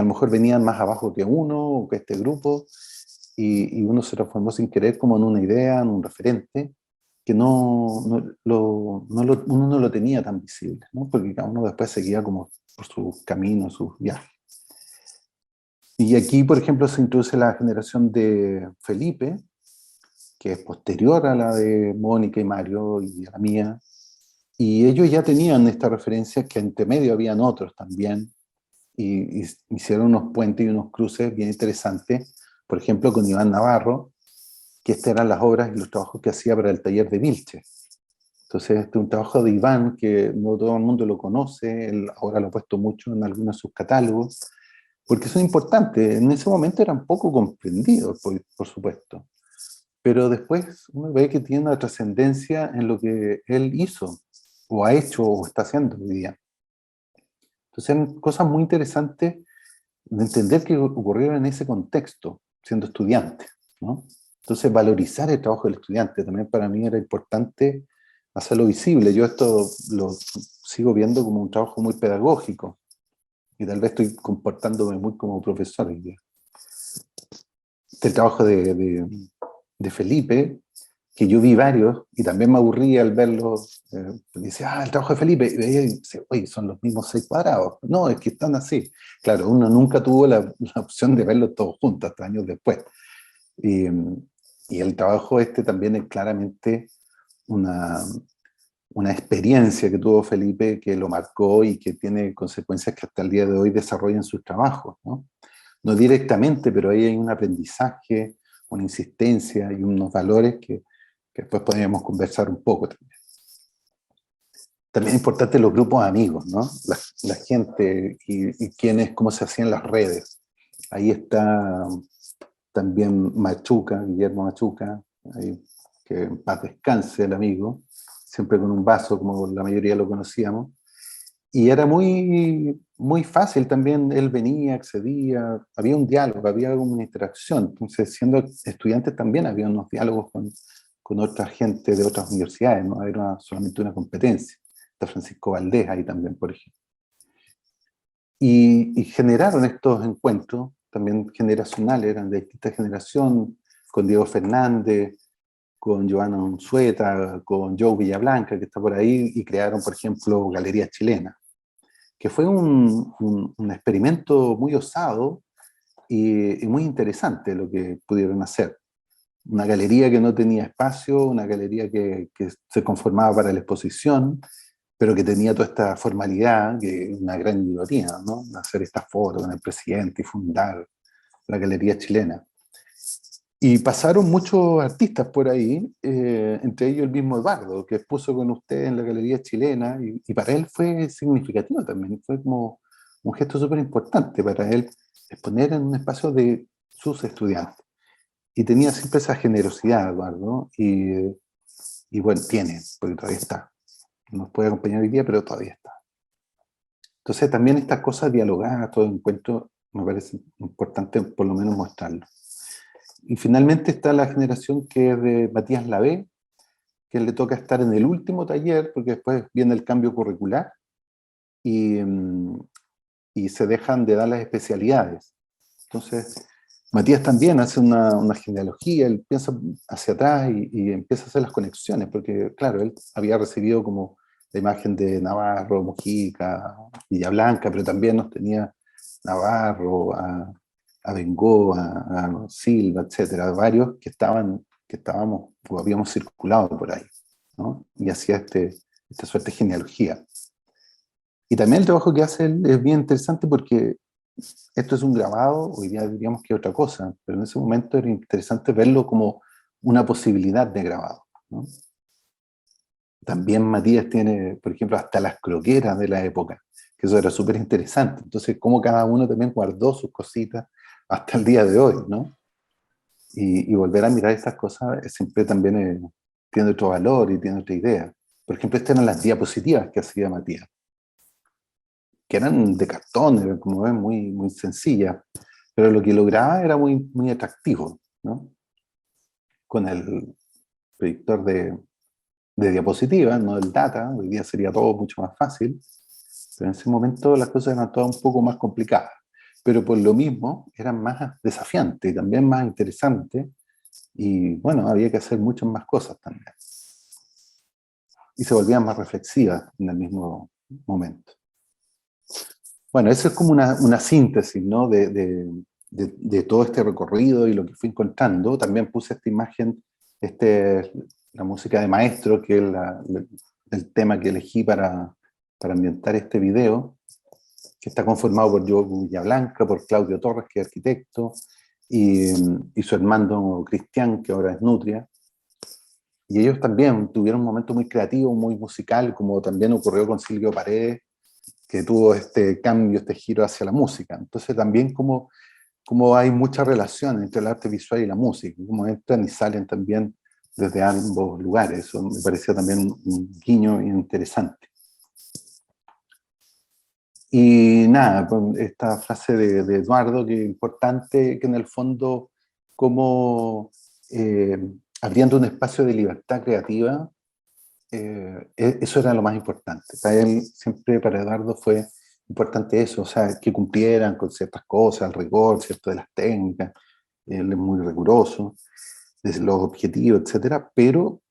a lo mejor venían más abajo que uno, o que este grupo, y uno se transformó sin querer como en una idea, en un referente, que uno no lo tenía tan visible, ¿no? Porque cada uno después seguía como por sus caminos, sus viajes. Y aquí, por ejemplo, se introduce la generación de Felipe, que es posterior a la de Mónica y Mario y a la mía, y ellos ya tenían esta referencia que entre medio habían otros también, y hicieron unos puentes y unos cruces bien interesantes, por ejemplo con Iván Navarro, que estas eran las obras y los trabajos que hacía para el taller de Vilches. Entonces este es un trabajo de Iván que no todo el mundo lo conoce, él ahora lo ha puesto mucho en algunos de sus catálogos, porque son importantes, en ese momento eran poco comprendidos, por supuesto, pero después uno ve que tiene una trascendencia en lo que él hizo, o ha hecho, o está haciendo hoy día. Entonces eran cosas muy interesantes de entender que ocurrieron en ese contexto, siendo estudiante, ¿no? Entonces valorizar el trabajo del estudiante también para mí era importante hacerlo visible. Yo esto lo sigo viendo como un trabajo muy pedagógico y tal vez estoy comportándome muy como profesor hoy día. El trabajo de Felipe, que yo vi varios y también me aburría al verlos. Dice, el trabajo de Felipe, y veía y dice, oye, son los mismos 6 cuadrados. No, es que están así. Claro, uno nunca tuvo la opción de verlos todos juntos, hasta años después. Y el trabajo este también es claramente una experiencia que tuvo Felipe que lo marcó y que tiene consecuencias que hasta el día de hoy desarrolla en sus trabajos, ¿no? No directamente, pero ahí hay un aprendizaje, una insistencia y unos valores que después podríamos conversar un poco también. También es importante los grupos de amigos, ¿no? La gente y quiénes, cómo se hacían las redes. Ahí está también Machuca, Guillermo Machuca, ahí, que en paz descanse el amigo, siempre con un vaso como la mayoría lo conocíamos. Y era muy, muy fácil también, él venía, accedía, había un diálogo, había una interacción. Entonces, siendo estudiantes también había unos diálogos con otra gente de otras universidades, no era solamente una competencia. Está Francisco Valdés ahí también, por ejemplo. Y generaron estos encuentros, también generacionales, eran de distinta generación, con Diego Fernández, con Giovanna Unzueta, con Joe Villablanca, que está por ahí, y crearon, por ejemplo, Galería Chilena, que fue un experimento muy osado y muy interesante lo que pudieron hacer. Una galería que no tenía espacio, una galería que se conformaba para la exposición, pero que tenía toda esta formalidad, que es una gran ironía, ¿no? Hacer esta foto con el presidente y fundar la Galería Chilena. Y pasaron muchos artistas por ahí, entre ellos el mismo Eduardo, que expuso con usted en la Galería Chilena, y para él fue significativo también, fue como un gesto súper importante para él exponer en un espacio de sus estudiantes. Y tenía siempre esa generosidad, Eduardo, y bueno, tiene, porque todavía está. Nos puede acompañar hoy día, pero todavía está. Entonces también estas cosas dialogadas, todo encuentro, me parece importante por lo menos mostrarlo. Y finalmente está la generación que es de Matías Lavé, que le toca estar en el último taller, porque después viene el cambio curricular, y, y se dejan de dar las especialidades. Entonces, Matías también hace una genealogía, él piensa hacia atrás y empieza a hacer las conexiones, porque claro, él había recibido como la imagen de Navarro, Mujica, Villablanca, pero también nos tenía Navarro, a Bengoa, a Silva, etcétera, varios que estábamos o habíamos circulado por ahí, ¿no? Y hacía esta suerte de genealogía. Y también el trabajo que hace él es bien interesante porque esto es un grabado, hoy día diríamos que es otra cosa, pero en ese momento era interesante verlo como una posibilidad de grabado, ¿no? También Matías tiene, por ejemplo, hasta las croqueras de la época, que eso era súper interesante. Entonces, cómo cada uno también guardó sus cositas hasta el día de hoy, ¿no? Y volver a mirar estas cosas siempre también tiene otro valor y tiene otra idea. Por ejemplo, estas eran las diapositivas que hacía Matías, que eran de cartón, como ven, muy, muy sencillas, pero lo que lograba era muy, muy atractivo, ¿no? Con el proyector de diapositivas, no del data, hoy día sería todo mucho más fácil, pero en ese momento las cosas eran todas un poco más complicadas, pero por lo mismo eran más desafiantes y también más interesantes, y bueno, había que hacer muchas más cosas también. Y se volvían más reflexivas en el mismo momento. Bueno, eso es como una síntesis, ¿no? De todo este recorrido y lo que fui encontrando. También puse esta imagen, la música de Maestro, que es el tema que elegí para ambientar este video, que está conformado por Joe Villablanca, por Claudio Torres, que es arquitecto, y su hermano Cristian, que ahora es Nutria. Y ellos también tuvieron un momento muy creativo, muy musical, como también ocurrió con Silvio Paredes, que tuvo este cambio, este giro hacia la música. Entonces también como hay mucha relación entre el arte visual y la música, como entran y salen también desde ambos lugares. Eso me pareció también un guiño interesante. Y nada, con esta frase de Eduardo, que es importante, que en el fondo como abriendo un espacio de libertad creativa, eso era lo más importante. Para él, siempre para Eduardo fue importante eso, o sea, que cumplieran con ciertas cosas, el rigor, ¿cierto?, de las técnicas. Él es muy riguroso, de los objetivos, etcétera, pero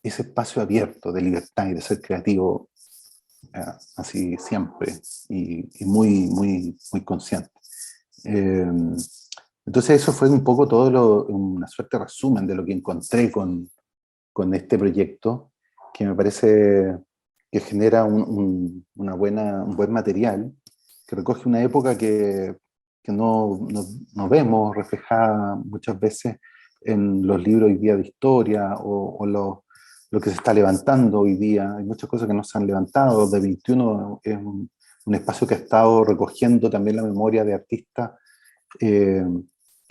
ese espacio abierto de libertad y de ser creativo, así siempre, y muy, muy, muy consciente. Entonces eso fue un poco una suerte de resumen de lo que encontré con este proyecto, que me parece que genera un buen material, que recoge una época que no vemos reflejada muchas veces en los libros hoy día de historia o lo que se está levantando hoy día. Hay muchas cosas que no se han levantado. De 21 es un espacio que ha estado recogiendo también la memoria de artistas que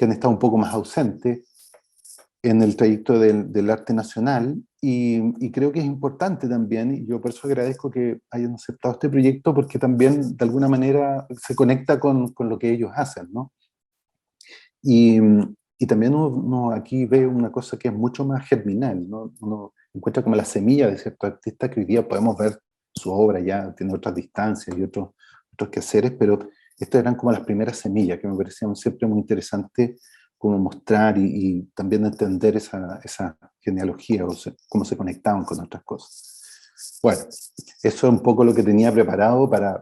han estado un poco más ausentes en el trayecto del arte nacional, y creo que es importante también, y yo por eso agradezco que hayan aceptado este proyecto, porque también de alguna manera se conecta con lo que ellos hacen, ¿no? Y y también uno aquí ve una cosa que es mucho más germinal, ¿no? Uno encuentra como la semilla de ciertos artistas que hoy día podemos ver su obra ya, tiene otras distancias y otros quehaceres, pero estas eran como las primeras semillas que me parecían siempre muy interesante como mostrar y también entender esa genealogía, o sea, cómo se conectaban con otras cosas. Bueno, eso es un poco lo que tenía preparado para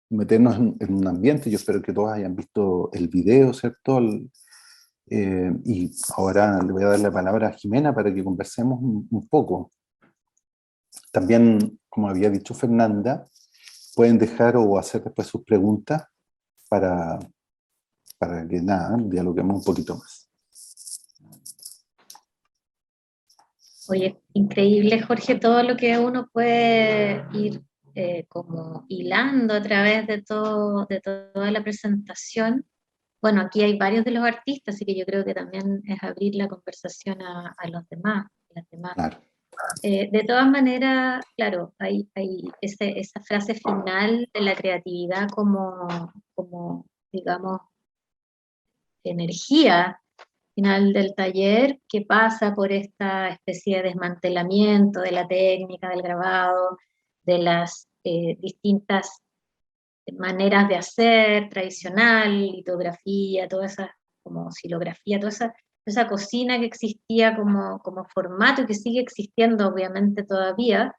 meternos en un ambiente. Yo espero que todos hayan visto el video, ¿cierto? Y ahora le voy a dar la palabra a Jimena para que conversemos un poco. También, como había dicho Fernanda, pueden dejar o hacer después sus preguntas para, para que nada, dialoguemos un poquito más. Oye, increíble, Jorge, todo lo que uno puede ir como hilando a través de toda la presentación. Bueno, aquí hay varios de los artistas, así que yo creo que también es abrir la conversación a los demás, las demás. Claro. De todas maneras, claro, hay esa frase final de la creatividad como digamos, energía final del taller que pasa por esta especie de desmantelamiento de la técnica del grabado, de las distintas maneras de hacer, tradicional, litografía, toda esa, como silografía, toda esa cocina que existía como formato y que sigue existiendo obviamente todavía,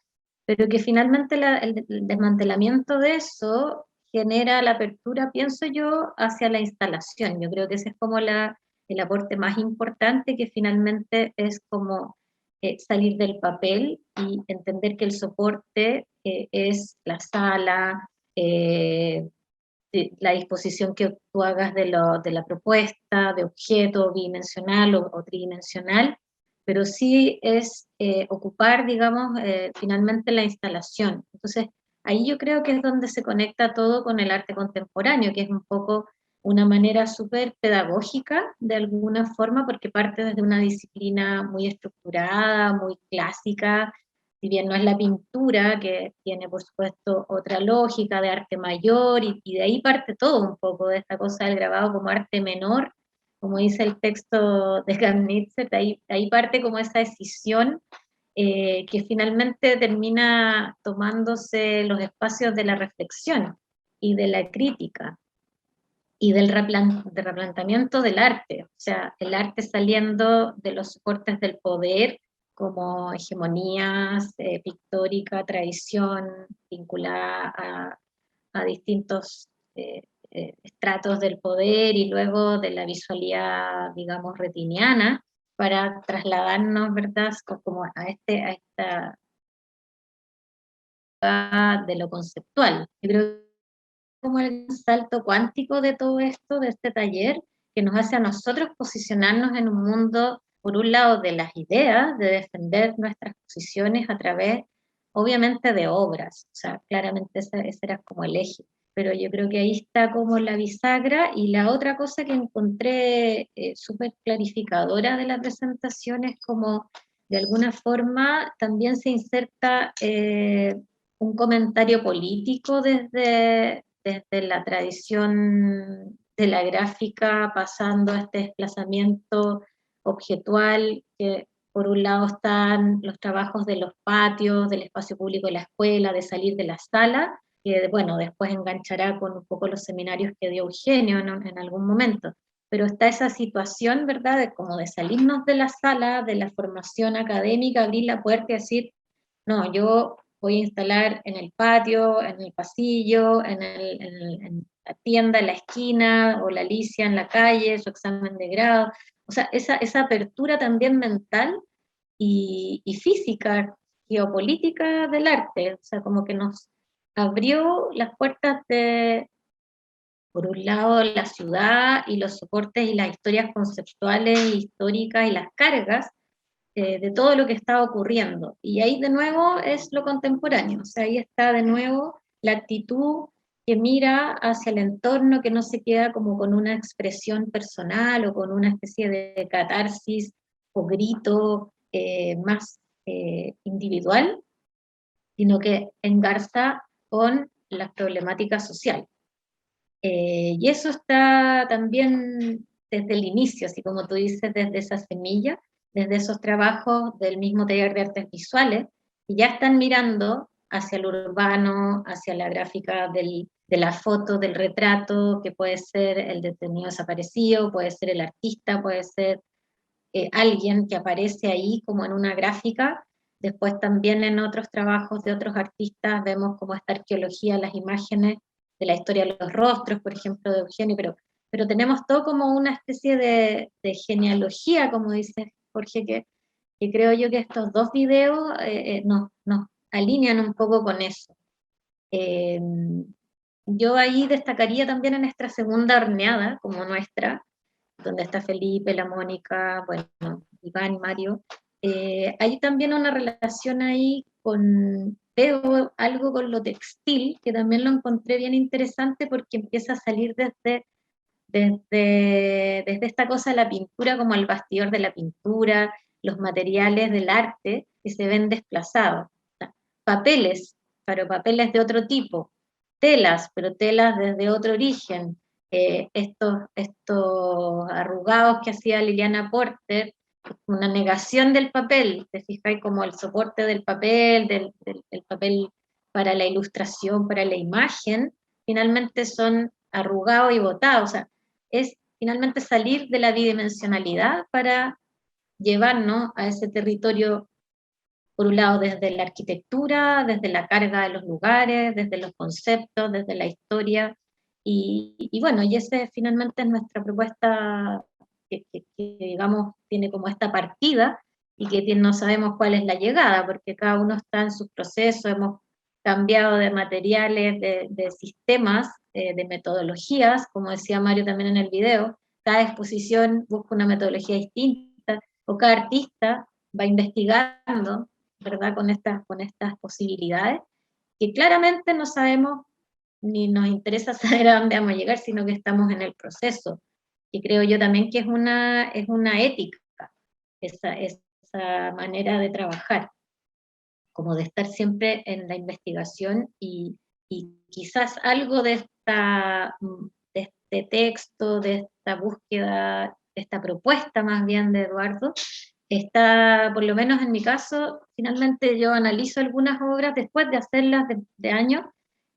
pero que finalmente el desmantelamiento de eso genera la apertura, pienso yo, hacia la instalación. Yo creo que ese es como el aporte más importante, que finalmente es como salir del papel y entender que el soporte es la sala, eh, la disposición que tú hagas de la propuesta, de objeto bidimensional o tridimensional, pero sí es ocupar, digamos, finalmente la instalación. Entonces, ahí yo creo que es donde se conecta todo con el arte contemporáneo, que es un poco una manera súper pedagógica, de alguna forma, porque parte desde una disciplina muy estructurada, muy clásica, si bien no es la pintura, que tiene por supuesto otra lógica de arte mayor, y de ahí parte todo un poco de esta cosa del grabado como arte menor, como dice el texto de Gamnitzer, de ahí parte como esa decisión que finalmente termina tomándose los espacios de la reflexión y de la crítica y del replanteamiento del arte, o sea, el arte saliendo de los soportes del poder como hegemonías pictórica, tradición vinculada a distintos estratos del poder y luego de la visualidad, digamos, retiniana, para trasladarnos, ¿verdad?, como a esta de lo conceptual. Yo creo que como el salto cuántico de todo esto, de este taller, que nos hace a nosotros posicionarnos en un mundo, por un lado, de las ideas, de defender nuestras posiciones a través, obviamente, de obras. O sea, claramente ese era como el eje. Pero yo creo que ahí está como la bisagra, y la otra cosa que encontré súper clarificadora de la presentación es como, de alguna forma, también se inserta un comentario político desde la tradición de la gráfica, pasando a este desplazamiento objetual, que por un lado están los trabajos de los patios, del espacio público de la escuela, de salir de la sala, que bueno, después enganchará con un poco los seminarios que dio Eugenio en algún momento. Pero está esa situación, ¿verdad?, de como de salirnos de la sala, de la formación académica, abrir la puerta y decir, no, yo voy a instalar en el patio, en el pasillo, en la tienda, en la esquina, o la Alicia en la calle, su examen de grado. O sea, esa apertura también mental y física, geopolítica del arte, o sea, como que nos abrió las puertas de, por un lado, la ciudad y los soportes y las historias conceptuales, históricas y las cargas, de todo lo que estaba ocurriendo. Y ahí de nuevo es lo contemporáneo, o sea, ahí está de nuevo la actitud que mira hacia el entorno, que no se queda como con una expresión personal o con una especie de catarsis o grito más individual, sino que engarza con las problemáticas sociales. Y eso está también desde el inicio, así como tú dices, desde esa semilla, desde esos trabajos del mismo taller de artes visuales, y ya están mirando hacia lo urbano, hacia la gráfica de la foto, del retrato, que puede ser el detenido desaparecido, puede ser el artista, puede ser alguien que aparece ahí como en una gráfica. Después también en otros trabajos de otros artistas vemos como esta arqueología, las imágenes de la historia de los rostros, por ejemplo, de Eugenio, pero tenemos todo como una especie de genealogía, como dice Jorge, que creo yo que estos dos videos nos alinean un poco con eso. Eh, yo ahí destacaría también en nuestra segunda horneada, como nuestra, donde está Felipe, la Mónica, bueno, Iván y Mario. Hay también una relación ahí veo algo con lo textil, que también lo encontré bien interesante porque empieza a salir desde esta cosa de la pintura como el bastidor de la pintura, los materiales del arte que se ven desplazados. O sea, papeles, pero papeles de otro tipo, telas, pero telas desde otro origen, estos arrugados que hacía Liliana Porter, una negación del papel, te fijas como el soporte del papel, del papel para la ilustración, para la imagen, finalmente son arrugados y botados, o sea, es finalmente salir de la bidimensionalidad para llevarnos a ese territorio, por un lado desde la arquitectura, desde la carga de los lugares, desde los conceptos, desde la historia, y bueno, y ese finalmente es nuestra propuesta que digamos tiene como esta partida y que no sabemos cuál es la llegada, porque cada uno está en sus procesos, hemos cambiado de materiales, de sistemas, de metodologías, como decía Mario también en el video, cada exposición busca una metodología distinta, o cada artista va investigando, ¿verdad?, con estas posibilidades, que claramente no sabemos ni nos interesa saber a dónde vamos a llegar, sino que estamos en el proceso. Y creo yo también que es una ética, esa manera de trabajar, como de estar siempre en la investigación y quizás algo de este texto, de esta búsqueda, de esta propuesta más bien de Eduardo, está, por lo menos en mi caso, finalmente yo analizo algunas obras después de hacerlas de años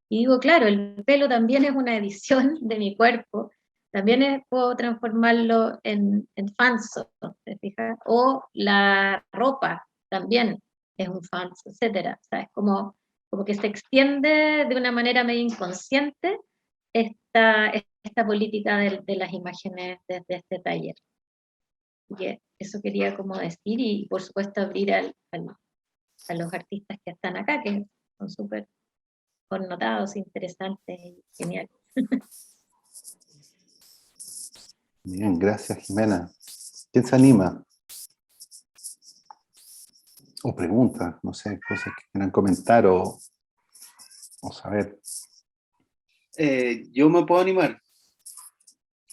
y digo, claro, el pelo también es una edición de mi cuerpo, también puedo transformarlo en fanso, ¿te fijas? O la ropa también es un fanso, etcétera. O sea, es como que se extiende de una manera medio inconsciente esta política de las imágenes desde este taller. Y eso quería como decir y por supuesto abrir a los artistas que están acá, que son súper connotados, interesantes y geniales. Bien, gracias Jimena. ¿Quién se anima? O preguntas, no sé, cosas que quieran comentar o saber. Yo me puedo animar.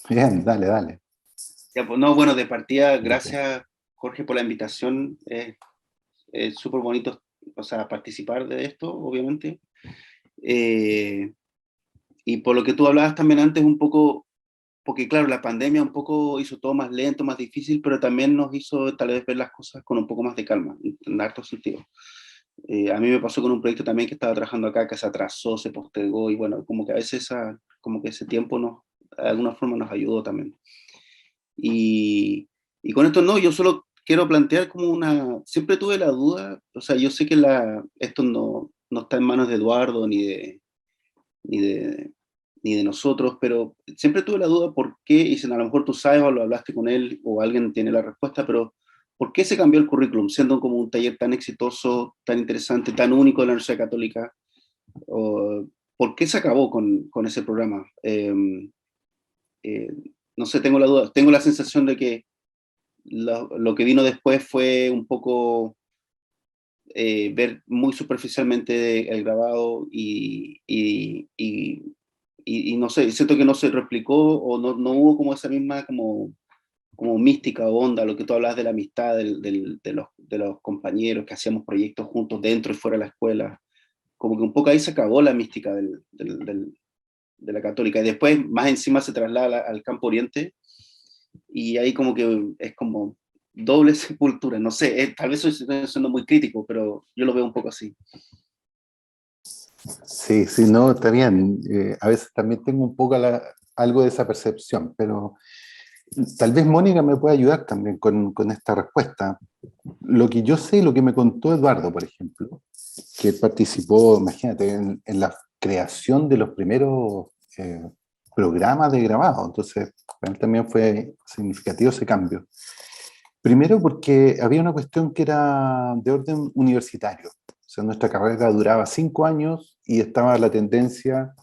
Bien, dale, dale. Ya, pues, no, bueno, de partida, gracias Jorge por la invitación. Es súper bonito, o sea, participar de esto, obviamente. Y por lo que tú hablabas también antes, un poco, porque claro, la pandemia un poco hizo todo más lento, más difícil, pero también nos hizo tal vez ver las cosas con un poco más de calma, en harto sentido. A mí me pasó con un proyecto también que estaba trabajando acá, que se atrasó, se postergó, y bueno, como que a veces como que ese tiempo de alguna forma nos ayudó también. Y con esto no, yo solo quiero plantear como siempre tuve la duda, o sea, yo sé que esto no está en manos de Eduardo ni de nosotros, pero siempre tuve la duda por qué, y si a lo mejor tú sabes o lo hablaste con él o alguien tiene la respuesta, pero ¿por qué se cambió el currículum siendo como un taller tan exitoso, tan interesante, tan único de la Universidad Católica? ¿Por qué se acabó con ese programa? No sé, tengo la duda, tengo la sensación de que lo que vino después fue un poco ver muy superficialmente el grabado y no sé, siento que no se replicó o no hubo como esa misma como mística o onda, lo que tú hablas de la amistad de los compañeros que hacíamos proyectos juntos dentro y fuera de la escuela, como que un poco ahí se acabó la mística de la Católica y después más encima se traslada al Campo Oriente y ahí como que es como doble sepultura, no sé, tal vez estoy siendo muy crítico, pero yo lo veo un poco así. Sí, sí, no, está bien. A veces también tengo un poco algo de esa percepción, pero tal vez Mónica me pueda ayudar también con esta respuesta. Lo que yo sé, lo que me contó Eduardo, por ejemplo, que participó, imagínate, en la creación de los primeros programas de grabado. Entonces, para él también fue significativo ese cambio. Primero porque había una cuestión que era de orden universitario. O sea, nuestra carrera duraba 5 años y estaba la tendencia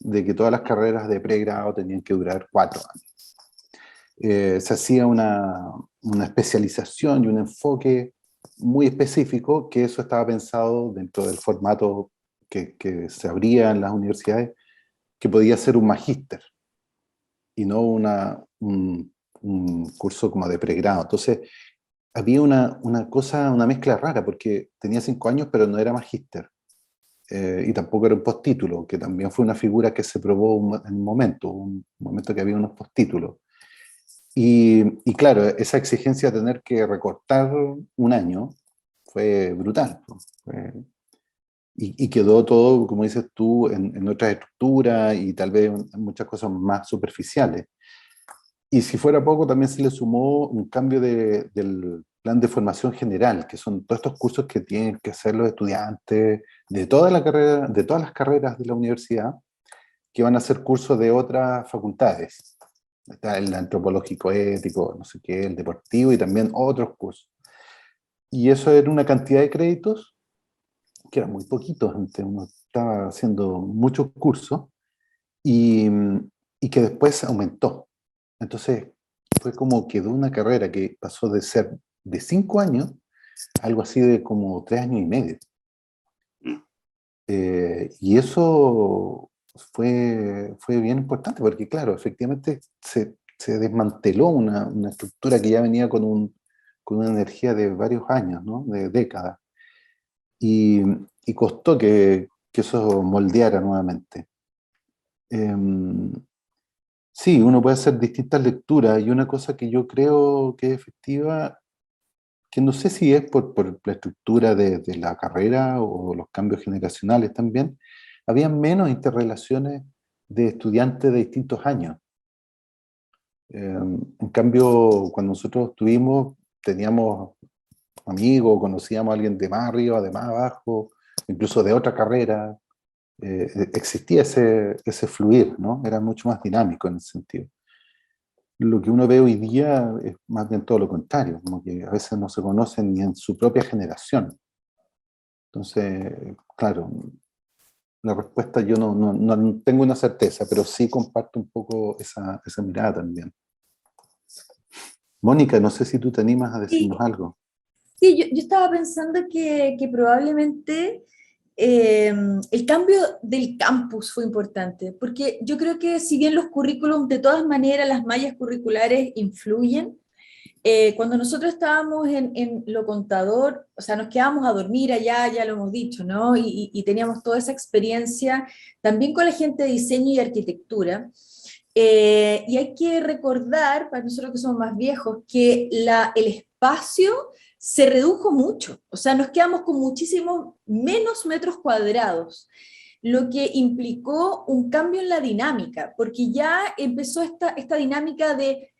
de que todas las carreras de pregrado tenían que durar 4 años. Se hacía una especialización y un enfoque muy específico, que eso estaba pensado dentro del formato que se abría en las universidades, que podía ser un magíster y no un curso como de pregrado. Entonces, había una mezcla rara, porque tenía 5 años, pero no era magíster. Y tampoco era un postítulo, que también fue una figura que se probó en un momento que había unos postítulos. Y claro, esa exigencia de tener que recortar un año fue brutal. Y quedó todo, como dices tú, en otra estructura y tal vez en muchas cosas más superficiales. Y si fuera poco, también se le sumó un cambio del plan de formación general, que son todos estos cursos que tienen que hacer los estudiantes de toda la carrera, de todas las carreras de la universidad, que van a hacer cursos de otras facultades. Está el antropológico ético, no sé qué, el deportivo y también otros cursos. Y eso era una cantidad de créditos que eran muy poquitos. Antes uno estaba haciendo muchos cursos y, y que después aumentó. Entonces fue como quedó una carrera que pasó de ser de 5 años, algo así de como 3 años y medio. Y eso fue bien importante, porque claro, efectivamente se desmanteló una estructura que ya venía con una energía de varios años, ¿no? De décadas. Y, y costó que eso moldeara nuevamente. Sí, uno puede hacer distintas lecturas, y una cosa que yo creo que es efectiva, que no sé si es por la estructura de la carrera o los cambios generacionales también, había menos interrelaciones de estudiantes de distintos años. En cambio, cuando nosotros estuvimos, teníamos amigos, conocíamos a alguien de más arriba, de más abajo, incluso de otra carrera. Existía ese fluir, ¿no? Era mucho más dinámico en ese sentido. Lo que uno ve hoy día es más bien todo lo contrario, como que a veces no se conocen ni en su propia generación. Entonces, claro, la respuesta yo no tengo una certeza, pero sí comparto un poco esa mirada también. Mónica, no sé si tú te animas a decirnos Sí, algo. sí, yo estaba pensando que probablemente el cambio del campus fue importante, porque yo creo que si bien los currículums, de todas maneras, las mallas curriculares influyen, cuando nosotros estábamos en lo contador, o sea, nos quedábamos a dormir allá, ya lo hemos dicho, ¿no? Y teníamos toda esa experiencia también con la gente de diseño y arquitectura. Y hay que recordar, para nosotros que somos más viejos, que el espacio se redujo mucho, o sea, nos quedamos con muchísimos menos metros cuadrados, lo que implicó un cambio en la dinámica, porque ya empezó esta dinámica de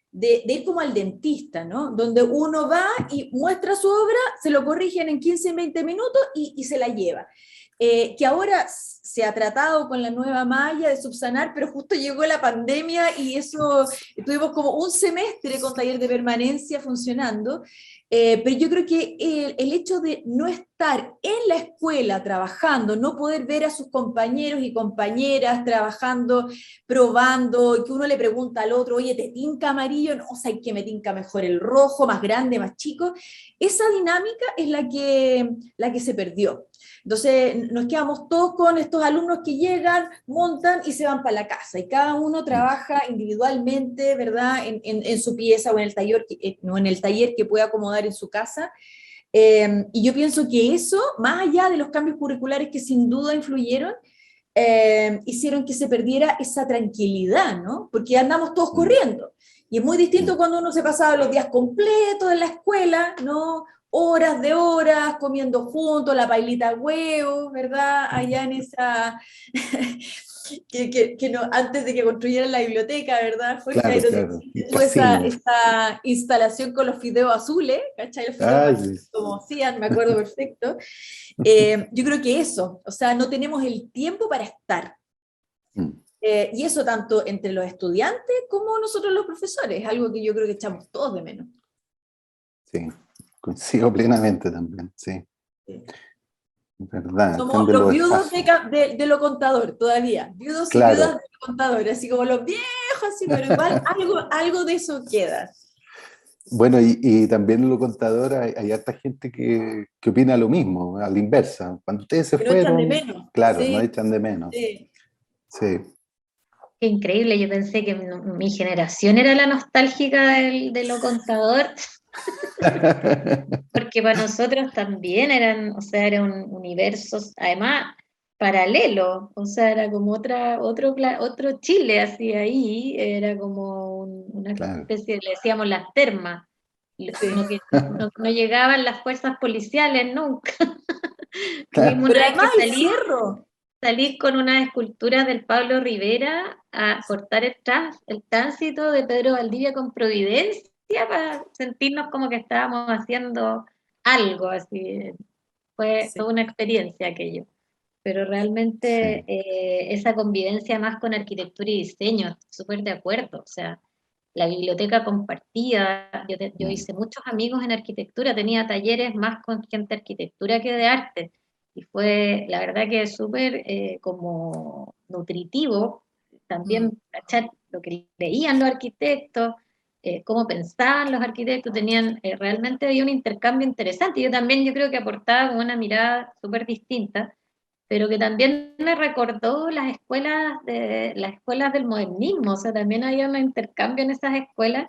ir como al dentista, ¿no? Donde uno va y muestra su obra, se lo corrigen en 15, 20 minutos y se la lleva. Que ahora se ha tratado con la nueva malla de subsanar, pero justo llegó la pandemia y eso, tuvimos como un semestre con taller de permanencia funcionando, pero yo creo que el hecho de no estar en la escuela trabajando, no poder ver a sus compañeros y compañeras trabajando, probando, que uno le pregunta al otro, oye, ¿te tinca amarillo? No, o sea, que me tinca mejor el rojo, más grande, más chico. Esa dinámica es la que se perdió. Entonces nos quedamos todos con estos alumnos que llegan, montan y se van para la casa, y cada uno trabaja individualmente, ¿verdad? En su pieza o en el taller, no, en el taller que pueda acomodar en su casa. Y yo pienso que eso, más allá de los cambios curriculares que sin duda influyeron, hicieron que se perdiera esa tranquilidad, ¿no? Porque andamos todos corriendo. Y es muy distinto cuando uno se pasaba los días completos en la escuela, ¿no? Horas de horas, comiendo juntos, la pailita de huevos, ¿verdad? Allá en esa... que no, antes de que construyeran la biblioteca, ¿verdad? Jorge, ahí Claro, donde claro. tuvo esa instalación con los fideos azules, ¿cachai? Los fideos azules, como hacían, me acuerdo perfecto. Yo creo que eso, o sea, no tenemos el tiempo para estar. Y eso tanto entre los estudiantes como nosotros los profesores, algo que yo creo que echamos todos de menos. Sí, coincido plenamente también, sí. Sí. ¿Verdad? Somos los viudos de lo contador todavía, viudos y viudas de lo contador, así como los viejos, así, pero igual algo de eso queda. Bueno, y también en lo contador hay harta gente que opina lo mismo, a la inversa. Cuando ustedes se fueron, echan de menos. claro, Sí. no echan de menos. Sí. Sí. Qué increíble, yo pensé que mi generación era la nostálgica de lo contador, porque para nosotros también eran, o sea, era un universo, además, paralelo, o sea, era como otro Chile, así ahí, era como una Claro. especie, le decíamos las termas, Sí. no llegaban las fuerzas policiales nunca. Claro. Tuvimos Pero una vez además que el cerro. salir con unas esculturas del Pablo Rivera a cortar el tránsito de Pedro Valdivia con Providencia para sentirnos como que estábamos haciendo algo, así. Fue Sí. toda una experiencia aquello. Pero realmente esa convivencia más con arquitectura y diseño, súper de acuerdo. O sea, la biblioteca compartida, yo hice muchos amigos en arquitectura, tenía talleres más con gente de arquitectura que de arte. Y fue, la verdad que súper como nutritivo también cachar lo que leían los arquitectos, cómo pensaban los arquitectos, tenían, realmente había un intercambio interesante. Yo también yo creo que aportaba como una mirada súper distinta, pero que también me recordó las escuelas del modernismo, o sea, también había un intercambio en esas escuelas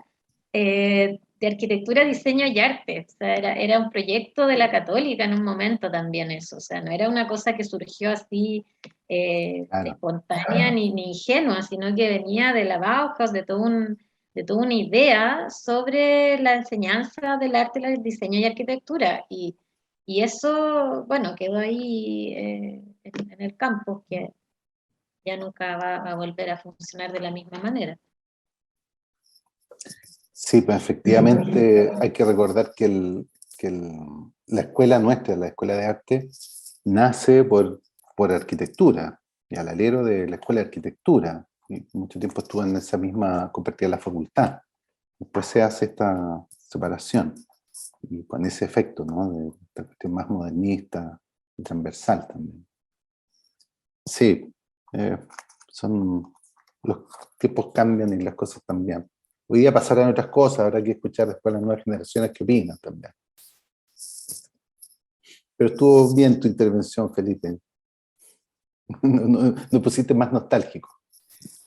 de arquitectura, diseño y arte, o sea, era un proyecto de la Católica en un momento también eso, o sea, no era una cosa que surgió así Claro. espontánea ni ingenua, sino que venía de la Bauhaus, de toda una idea sobre la enseñanza del arte, el diseño y arquitectura, y eso, bueno, quedó ahí en el campus, que ya nunca va a volver a funcionar de la misma manera. Sí, pues efectivamente hay que recordar que la escuela nuestra, la escuela de arte, nace por arquitectura, y al alero de la escuela de arquitectura. Y mucho tiempo estuvo en esa misma, compartía la facultad. Después se hace esta separación, y con ese efecto, ¿no? De esta cuestión más modernista y transversal también. Sí, los tiempos cambian y las cosas cambian. Hoy día pasarán otras cosas, habrá que escuchar después a las nuevas generaciones que opinan también. Pero estuvo bien tu intervención, Felipe. No pusiste más nostálgico.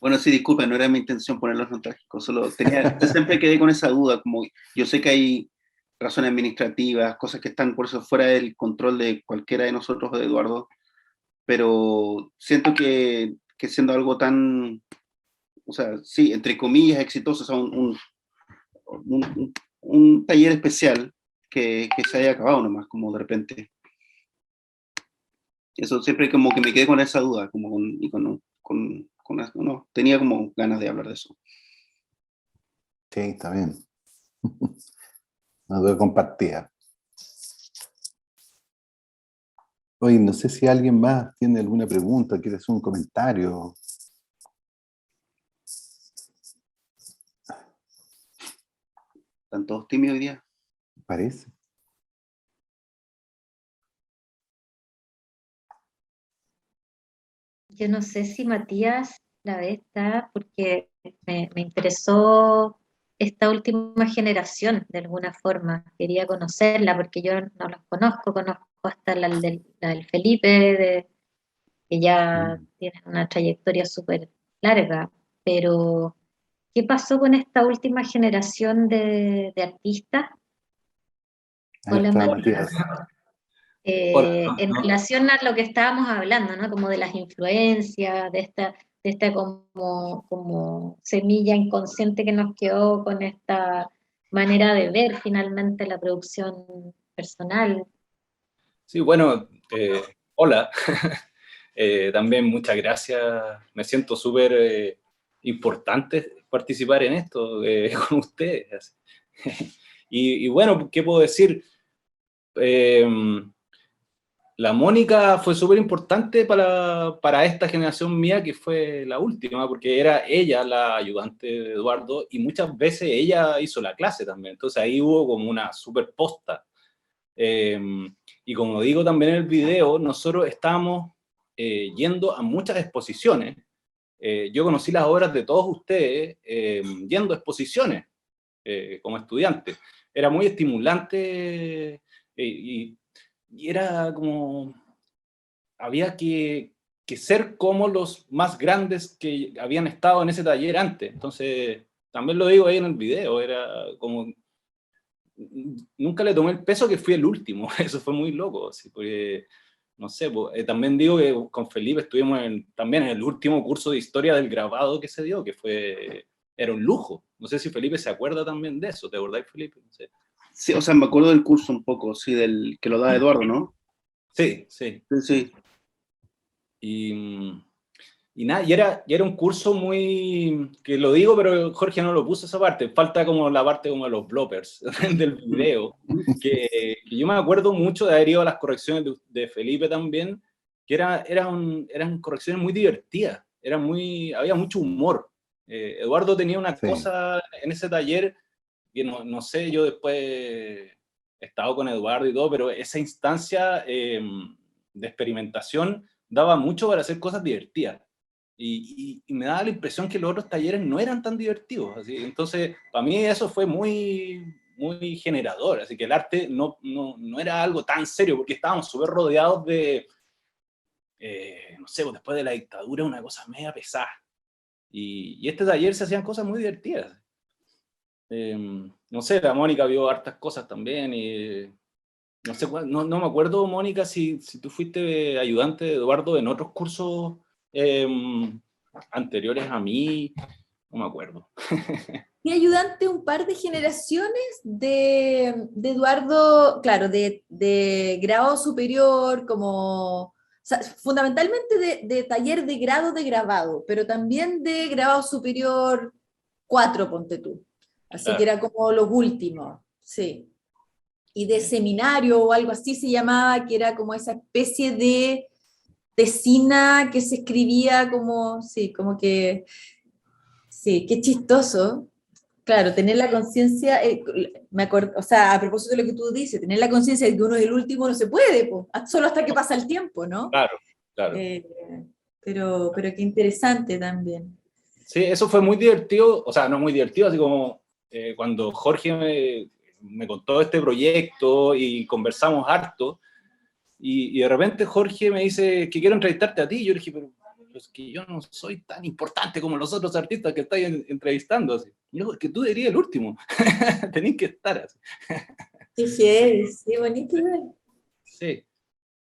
Bueno, sí, disculpa, no era mi intención ponerlos nostálgicos, solo yo siempre quedé con esa duda, como yo sé que hay razones administrativas, cosas que están por eso fuera del control de cualquiera de nosotros o de Eduardo, pero siento que siendo algo tan, o sea, sí, entre comillas, exitoso, o sea, un taller especial que se haya acabado nomás, como de repente. Eso siempre como que me quedé con esa duda, como no, tenía como ganas de hablar de eso. Sí, está bien. Una duda compartida. Oye, no sé si alguien más tiene alguna pregunta, quiere hacer un comentario. ¿Están todos tímidos hoy día? Parece. Yo no sé si Matías la ve está, porque me interesó esta última generación de alguna forma. Quería conocerla porque yo no los conozco hasta la del Felipe, que ya tiene una trayectoria súper larga, pero ¿qué pasó con esta última generación de artistas? Ahí está Hola, Matías. en relación a lo que estábamos hablando, ¿no? Como de las influencias, de esta como semilla inconsciente que nos quedó con esta manera de ver finalmente la producción personal. Sí, bueno, hola. También muchas gracias. Me siento súper importante participar en esto con ustedes. Y bueno, ¿qué puedo decir? La Mónica fue súper importante para esta generación mía, que fue la última, porque era ella la ayudante de Eduardo y muchas veces ella hizo la clase también. Entonces ahí hubo como una súper posta. Y como digo también en el video, nosotros estábamos yendo a muchas exposiciones. Yo conocí las obras de todos ustedes yendo a exposiciones como estudiante. Era muy estimulante y era como, había que ser como los más grandes que habían estado en ese taller antes. Entonces, también lo digo ahí en el video, era como, nunca le tomé el peso que fui el último, eso fue muy loco, así, porque, no sé, pues, también digo que con Felipe estuvimos también en el último curso de historia del grabado que se dio, que era un lujo. No sé si Felipe se acuerda también de eso, ¿te acordáis, Felipe? No sé. Sí, o sea, me acuerdo del curso un poco, sí, del que lo da Eduardo, ¿no? Sí, sí. Sí, sí. Y nada, y era un curso muy, que lo digo, pero Jorge no lo puso esa parte, falta como la parte como de los bloopers del video, que yo me acuerdo mucho de haber ido a las correcciones de Felipe también, que eran correcciones muy divertidas, había mucho humor. Eduardo tenía una cosa en ese taller, que no sé, yo después he estado con Eduardo y todo, pero esa instancia de experimentación daba mucho para hacer cosas divertidas. Y me daba la impresión que los otros talleres no eran tan divertidos. Así. Entonces, para mí eso fue muy generador. Así que el arte no era algo tan serio, porque estábamos súper rodeados de, no sé, después de la dictadura, una cosa media pesada. Y este taller se hacían cosas muy divertidas. No sé, la Mónica vio hartas cosas también. Y no sé, no me acuerdo, Mónica, si tú fuiste ayudante de Eduardo en otros cursos anteriores a mí, no me acuerdo. Mi ayudante un par de generaciones de Eduardo, claro, de grado superior, como, o sea, fundamentalmente de taller de grado de grabado, pero también de grado superior 4, ponte tú. Así Claro. que era como los últimos, sí. Y de seminario o algo así se llamaba, que era como esa especie de tesina que se escribía como, sí, como que, sí, qué chistoso. Claro, tener la conciencia, me acuerdo, o sea, a propósito de lo que tú dices, tener la conciencia de que uno es el último no se puede, po, solo hasta que pasa el tiempo, ¿no? Claro, claro. Pero qué interesante también. Sí, eso fue muy divertido, o sea, no muy divertido, así como cuando Jorge me contó este proyecto y conversamos harto, y de repente Jorge me dice que quiero entrevistarte a ti, y yo le dije, pero es que yo no soy tan importante como los otros artistas que estáis entrevistando. Así. Y yo, es que tú deberías el último, tenés que estar así. Qué heavy, sí, bonito. Sí.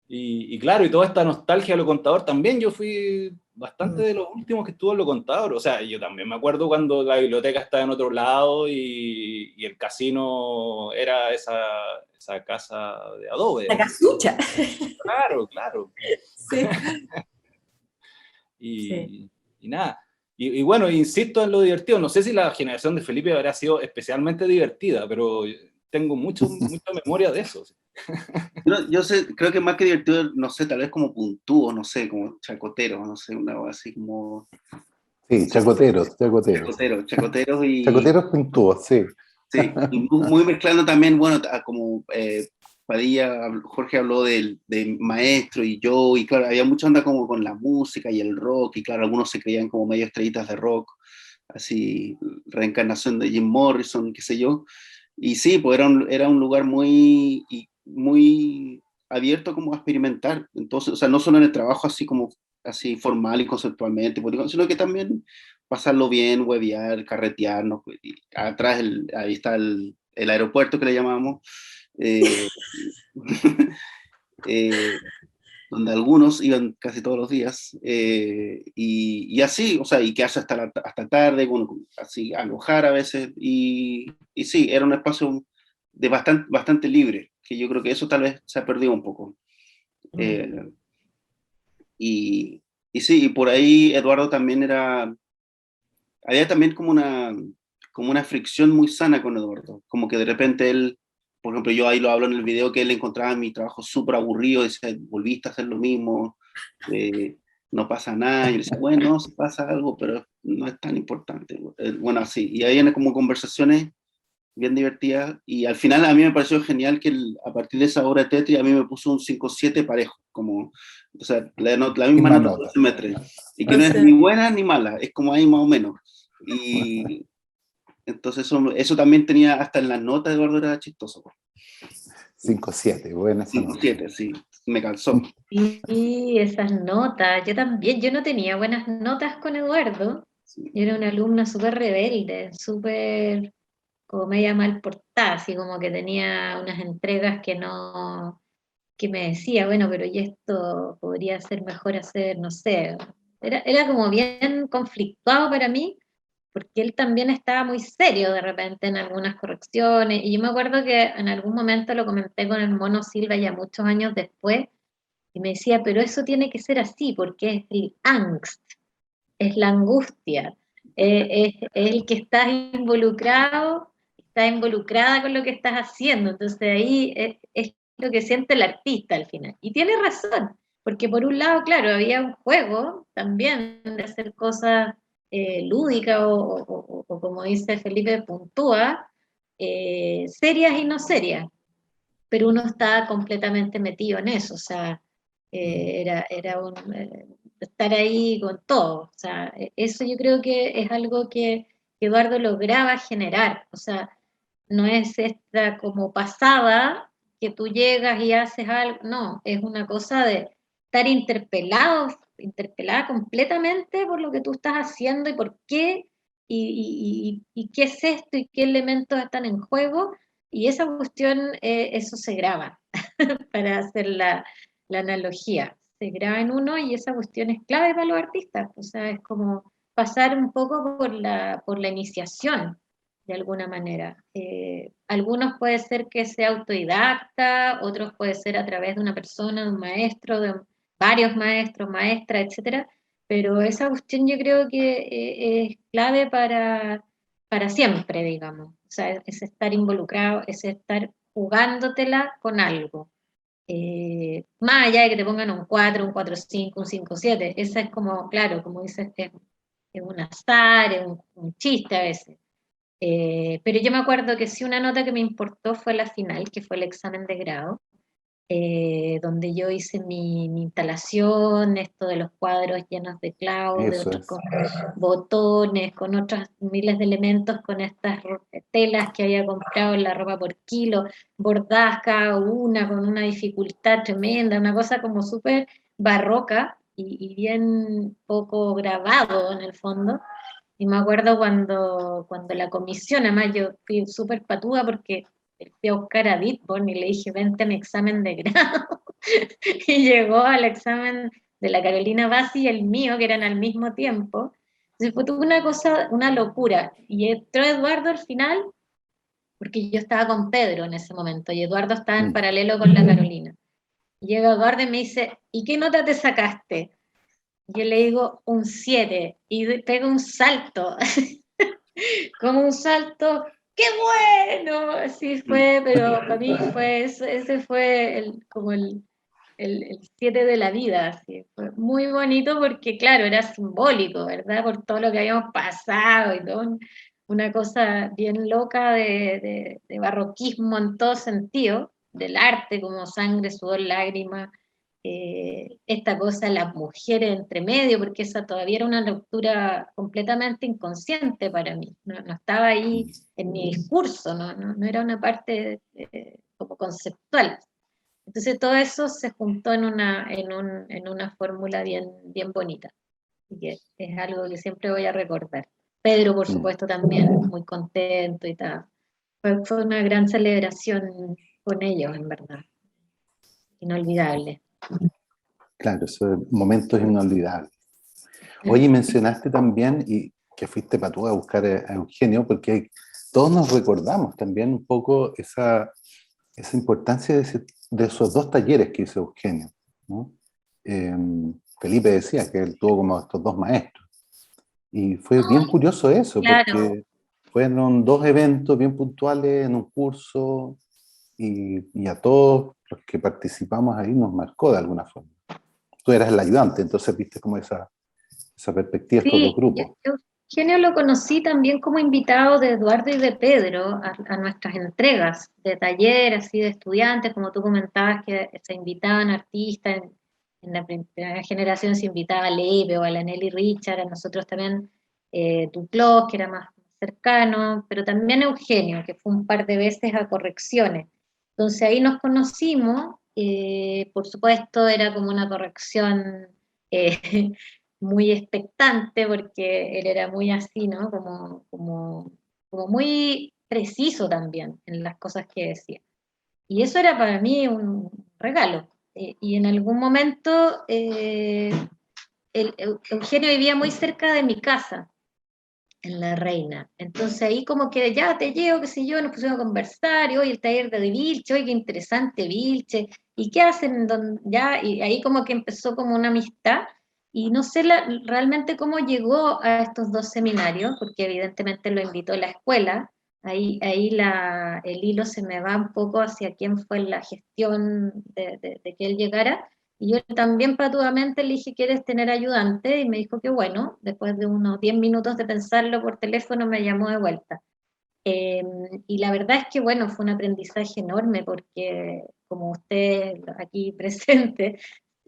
Y claro, y toda esta nostalgia de Lo Contador también, yo fui bastante de los últimos que estuvo en Lo Contador. O sea, yo también me acuerdo cuando la biblioteca estaba en otro lado y el casino era esa casa de adobe. La casucha. Claro, claro. Sí. Y nada. Y bueno, insisto en lo divertido. No sé si la generación de Felipe habrá sido especialmente divertida, pero tengo mucha memoria de eso. Yo sé, creo que más que divertido, no sé, tal vez como puntúo, no sé, como chacotero, no sé, una cosa así como... Sí, chacoteros. Chacoteros y... Chacoteros puntúos, sí. Sí, y muy mezclando también, bueno, como Padilla, Jorge habló de maestro y yo, y claro, había mucha onda como con la música y el rock, y claro, algunos se creían como medio estrellitas de rock, así, reencarnación de Jim Morrison, qué sé yo, y sí, pues era un lugar muy abierto como a experimentar, entonces, o sea, no solo en el trabajo así como, así formal y conceptualmente, sino que también pasarlo bien, huevear, carretear, ¿no? Y atrás ahí está el aeropuerto que le llamamos, donde algunos iban casi todos los días, y así, o sea, y quedarse hasta tarde, bueno, así, alojar a veces, y sí, era un espacio de bastante libre, que yo creo que eso tal vez se ha perdido un poco. Y, y sí, y por ahí Eduardo también había también como una fricción muy sana con Eduardo, como que de repente él, por ejemplo, yo ahí lo hablo en el video, que él encontraba mi trabajo súper aburrido, decía, volviste a hacer lo mismo, eh, no pasa nada, y yo le decía, bueno, sí pasa algo, pero no es tan importante. Bueno, así, y ahí eran como conversaciones bien divertidas, y al final a mí me pareció genial que a partir de esa obra de Tetris a mí me puso un 5-7 parejo, como, o sea, la misma Misma nota nota. por semestre, y que O no es sea, ni buena ni mala, es como ahí más o menos. Y entonces eso también tenía, hasta en las notas, Eduardo, era chistoso. 5-7, buena esa nota. 5-7, sí, me calzó. Y esas notas, yo también, yo no tenía buenas notas con Eduardo, Sí. yo era una alumna súper rebelde, súper como media mal portada, así como que tenía unas entregas que no, que me decía, bueno, pero y esto podría ser mejor hacer, no sé, era como bien conflictuado para mí, porque él también estaba muy serio de repente en algunas correcciones, y yo me acuerdo que en algún momento lo comenté con el Mono Silva ya muchos años después, y me decía, pero eso tiene que ser así, porque es el angst, es la angustia, es el que está involucrada con lo que estás haciendo, entonces ahí es lo que siente el artista al final. Y tiene razón, porque por un lado, claro, había un juego también de hacer cosas lúdicas o como dice Felipe, puntúa, serias y no serias, pero uno está completamente metido en eso, o sea, era estar ahí con todo, o sea, eso yo creo que es algo que Eduardo lograba generar, o sea, no es esta como pasada que tú llegas y haces algo, no, es una cosa de estar interpelada completamente por lo que tú estás haciendo y por qué, y qué es esto y qué elementos están en juego, y esa cuestión, eso se graba, para hacer la analogía. Se graba en uno y esa cuestión es clave para los artistas. O sea, es como pasar un poco por la iniciación, de alguna manera. Algunos puede ser que sea autodidacta, otros puede ser a través de una persona, de un maestro, de varios maestros, maestras, etcétera. Pero esa cuestión yo creo que es clave para siempre, digamos. O sea, es estar involucrado, es estar jugándotela con algo. Más allá de que te pongan un 4, un 4-5, un 5-7, esa es como, claro, como dices, es un azar, es un chiste a veces. Pero yo me acuerdo que sí, una nota que me importó fue la final, que fue el examen de grado, donde yo hice mi instalación, esto de los cuadros llenos de clavos, de Eso otros es. con botones, con otros miles de elementos, con estas telas que había comprado en la ropa por kilo, bordadas cada una con una dificultad tremenda, una cosa como súper barroca y bien poco grabado en el fondo. Y me acuerdo cuando la comisión, además yo fui súper patúa porque fui a buscar a Bitborn y le dije, vente a mi examen de grado. Y llegó al examen de la Carolina Bassi y el mío, que eran al mismo tiempo. Entonces fue toda una cosa, una locura. Y entró Eduardo al final, porque yo estaba con Pedro en ese momento, y Eduardo estaba en Mm. paralelo con la Carolina. Y llega Eduardo y me dice, ¿y qué nota te sacaste? Yo le digo un 7 y pego un salto, como un salto, ¡qué bueno! Así fue, pero para mí fue, ese fue como el 7 de la vida, así. Fue muy bonito porque, claro, era simbólico, ¿verdad? Por todo lo que habíamos pasado y todo, una cosa bien loca de barroquismo en todo sentido, del arte como sangre, sudor, lágrimas, esta cosa de las mujeres entre medio, porque esa todavía era una lectura completamente inconsciente para mí, no estaba ahí en mi discurso, no era una parte como conceptual. Entonces todo eso se juntó en una fórmula bien bonita, y que es algo que siempre voy a recordar. Pedro, por Mm. supuesto, también muy contento y tal. Fue una gran celebración con ellos, en verdad. inolvidable. Claro, esos momentos inolvidables. Oye, mencionaste también, y que fuiste para tú a buscar a Eugenio, porque todos nos recordamos también un poco esa importancia de esos dos talleres que hizo Eugenio, ¿no? Felipe decía que él tuvo como estos dos maestros. Y fue bien curioso eso, Claro. porque fueron dos eventos bien puntuales en un curso y a todos los que participamos ahí nos marcó de alguna forma. Tú eras el ayudante, entonces viste como esa perspectiva de estos dos grupos. Eugenio lo conocí también como invitado de Eduardo y de Pedro a nuestras entregas de taller, así de estudiantes, como tú comentabas que se invitaban artistas, en la primera generación se invitaba a Leve o a la Nelly Richard, a nosotros también Duclos, que era más cercano, pero también Eugenio, que fue un par de veces a correcciones. Entonces ahí nos conocimos, por supuesto era como una corrección muy expectante, porque él era muy así, ¿no? Como muy preciso también en las cosas que decía. Y eso era para mí un regalo. Y en algún momento Eugenio vivía muy cerca de mi casa, en La Reina. Entonces ahí como que ya te llevo, qué sé yo, nos pusimos a conversar, y hoy el taller de Vilche, oye, qué interesante Vilche, y qué hacen, ya, y ahí como que empezó como una amistad, y no sé realmente cómo llegó a estos dos seminarios, porque evidentemente lo invitó la escuela, ahí el hilo se me va un poco hacia quién fue la gestión de que él llegara, y yo también patuamente le dije, ¿quieres tener ayudante? Y me dijo que bueno, después de unos 10 minutos de pensarlo por teléfono me llamó de vuelta. Y la verdad es que bueno, fue un aprendizaje enorme porque como usted aquí presente,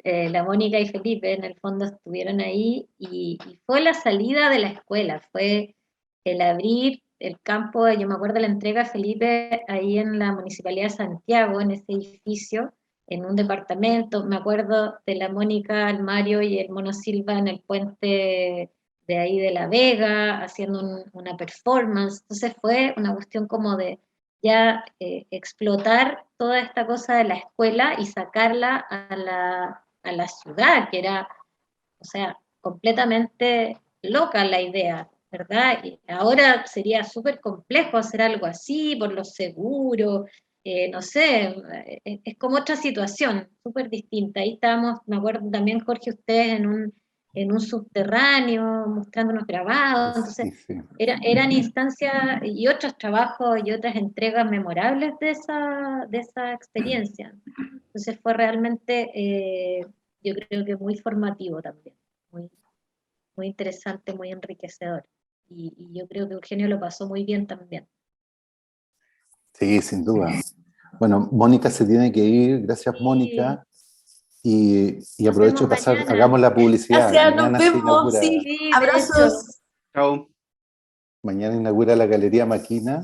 la Mónica y Felipe en el fondo estuvieron ahí y fue la salida de la escuela, fue el abrir el campo, yo me acuerdo de la entrega a Felipe ahí en la Municipalidad de Santiago, en ese edificio, en un departamento, me acuerdo de la Mónica, el Mario y el Mono Silva en el puente de ahí de La Vega, haciendo una performance, entonces fue una cuestión como de ya explotar toda esta cosa de la escuela y sacarla a la ciudad, que era, o sea, completamente loca la idea, ¿verdad? Y ahora sería súper complejo hacer algo así por los seguros, no sé, es como otra situación, súper distinta. Ahí estábamos, me acuerdo también, Jorge, ustedes en un subterráneo, mostrándonos grabados, entonces Sí, sí. eran instancias y otros trabajos y otras entregas memorables de esa experiencia. Entonces fue realmente, yo creo que muy formativo también, muy, muy interesante, muy enriquecedor. Y yo creo que Eugenio lo pasó muy bien también. Sí, sin duda. Bueno, Mónica se tiene que ir, gracias Sí. Mónica, y Nos aprovecho de vemos pasar, mañana. hagamos la publicidad. Gracias, nos Mañana se vemos, inaugura, sí, Sí, de hecho. abrazos. Chao. mañana inaugura la Galería Maquina,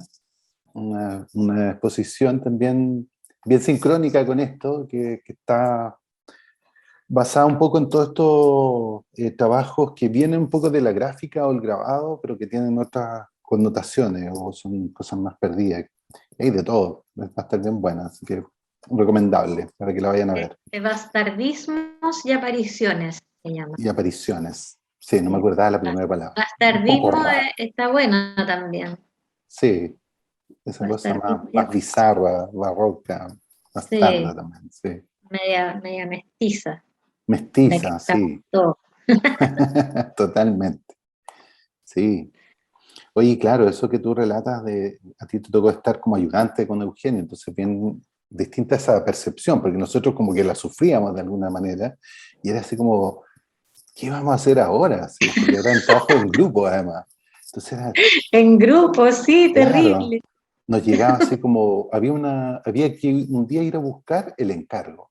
una exposición también bien sincrónica con esto, que está basada un poco en todos estos trabajos que vienen un poco de la gráfica o el grabado, pero que tienen otras connotaciones o son cosas más perdidas. Hay de todo, va a estar bien buena, así que recomendable para que la vayan a ver. Bastardismos y apariciones se llama. Y apariciones. Sí, no me acordaba la primera palabra. Un Bastardismo poco raro. está buena también. Sí, esa cosa Bastardismo más bizarra, barroca, más sí, tarda también, sí. media mestiza. La que Mestiza, estamos sí. todos. Totalmente. Sí. Oye, claro, eso que tú relatas a ti te tocó estar como ayudante con Eugenio, entonces bien distinta esa percepción, porque nosotros como que la sufríamos de alguna manera, y era así como, ¿qué vamos a hacer ahora? Sí, porque era un trabajo en grupo además. Entonces era, En grupo, sí, claro, terrible. nos llegaba así como, había que un día ir a buscar el encargo.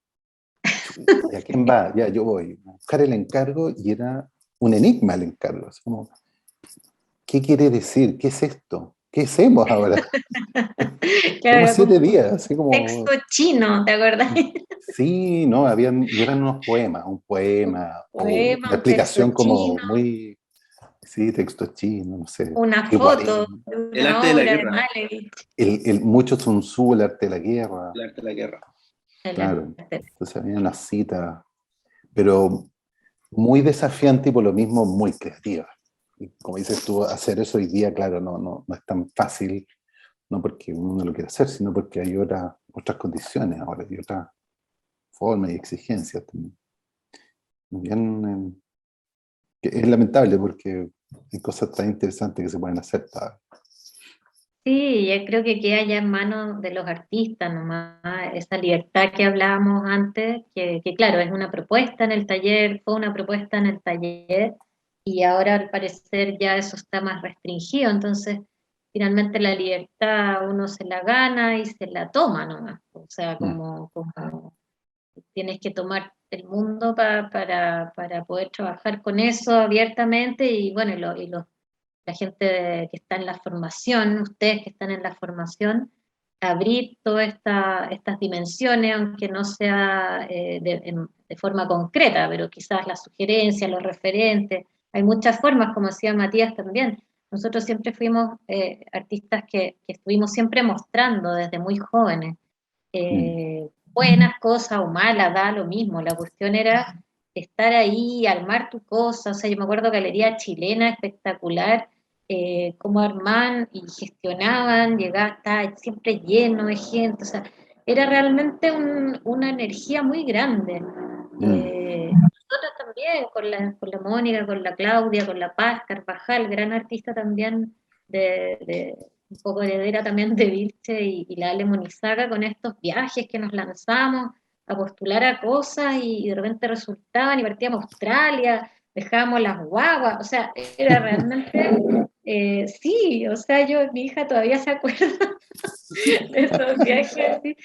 ¿Y a quién va? Ya, yo voy a buscar el encargo y era un enigma el encargo. Así como, ¿qué quiere decir? ¿Qué es esto? ¿Qué hacemos ahora? Claro, Como era como 7 un días, así texto como... chino, ¿te acordás? Sí, no, y eran unos poemas, un Un poema, o poema, una un texto explicación como chino, muy, sí, texto chino, no sé, una foto Guarín, de El una arte de la obra de guerra. Malevich. mucho Sun Tzu, el arte de la guerra, El arte de la guerra. Claro, entonces había una cita, pero muy desafiante y por lo mismo muy creativa. Y como dices tú, hacer eso hoy día, claro, no es tan fácil, no porque uno lo quiera hacer, sino porque hay otras condiciones ahora y otras formas y exigencias también. Bien, que es lamentable porque hay cosas tan interesantes que se pueden hacer. Sí, yo creo que queda ya en manos de los artistas nomás, esa libertad que hablábamos antes, que claro, es una propuesta en el taller, fue una propuesta en el taller, y ahora al parecer ya eso está más restringido, entonces finalmente la libertad uno se la gana y se la toma nomás, o sea, como tienes que tomar el mundo para poder trabajar con eso abiertamente, y bueno, la gente que está en la formación, ustedes que están en la formación, abrir todas estas dimensiones, aunque no sea de forma concreta, pero quizás las sugerencias, los referentes, hay muchas formas, como decía Matías también. Nosotros siempre fuimos artistas que estuvimos siempre mostrando desde muy jóvenes, buenas cosas o malas, da lo mismo, la cuestión era estar ahí, armar tu cosa, o sea, yo me acuerdo Galería Chilena, espectacular, cómo armaban y gestionaban, llegaba, estaba siempre lleno de gente, o sea, era realmente una energía muy grande. Nosotros también, con la Mónica, con la Claudia, con la Paz Carvajal, gran artista también, un poco heredera también de Vilche y la Ale Monizaga, con estos viajes que nos lanzamos a postular a cosas y de repente resultaban y partíamos a Australia, dejábamos las guaguas, o sea, era realmente, sí, o sea, mi hija todavía se acuerda de esos viajes, sí.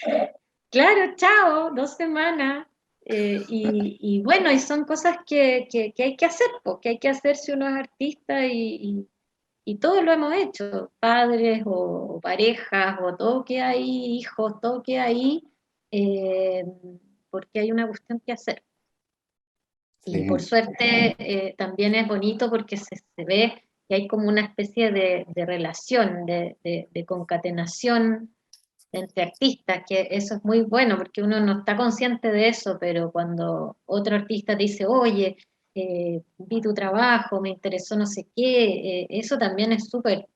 Claro, chao, 2 semanas. Y bueno, y son cosas que hay que hacer, porque hay que hacer si uno es artista y todo lo hemos hecho, padres o parejas o todo que hay, hijos, todo que hay, eh, porque hay una cuestión que hacer. Y por Sí, suerte también es bonito porque se ve que hay como una especie de relación, de concatenación entre artistas, que eso es muy bueno porque uno no está consciente de eso, pero cuando otro artista te dice, oye, vi tu trabajo, me interesó no sé qué, eso también es súper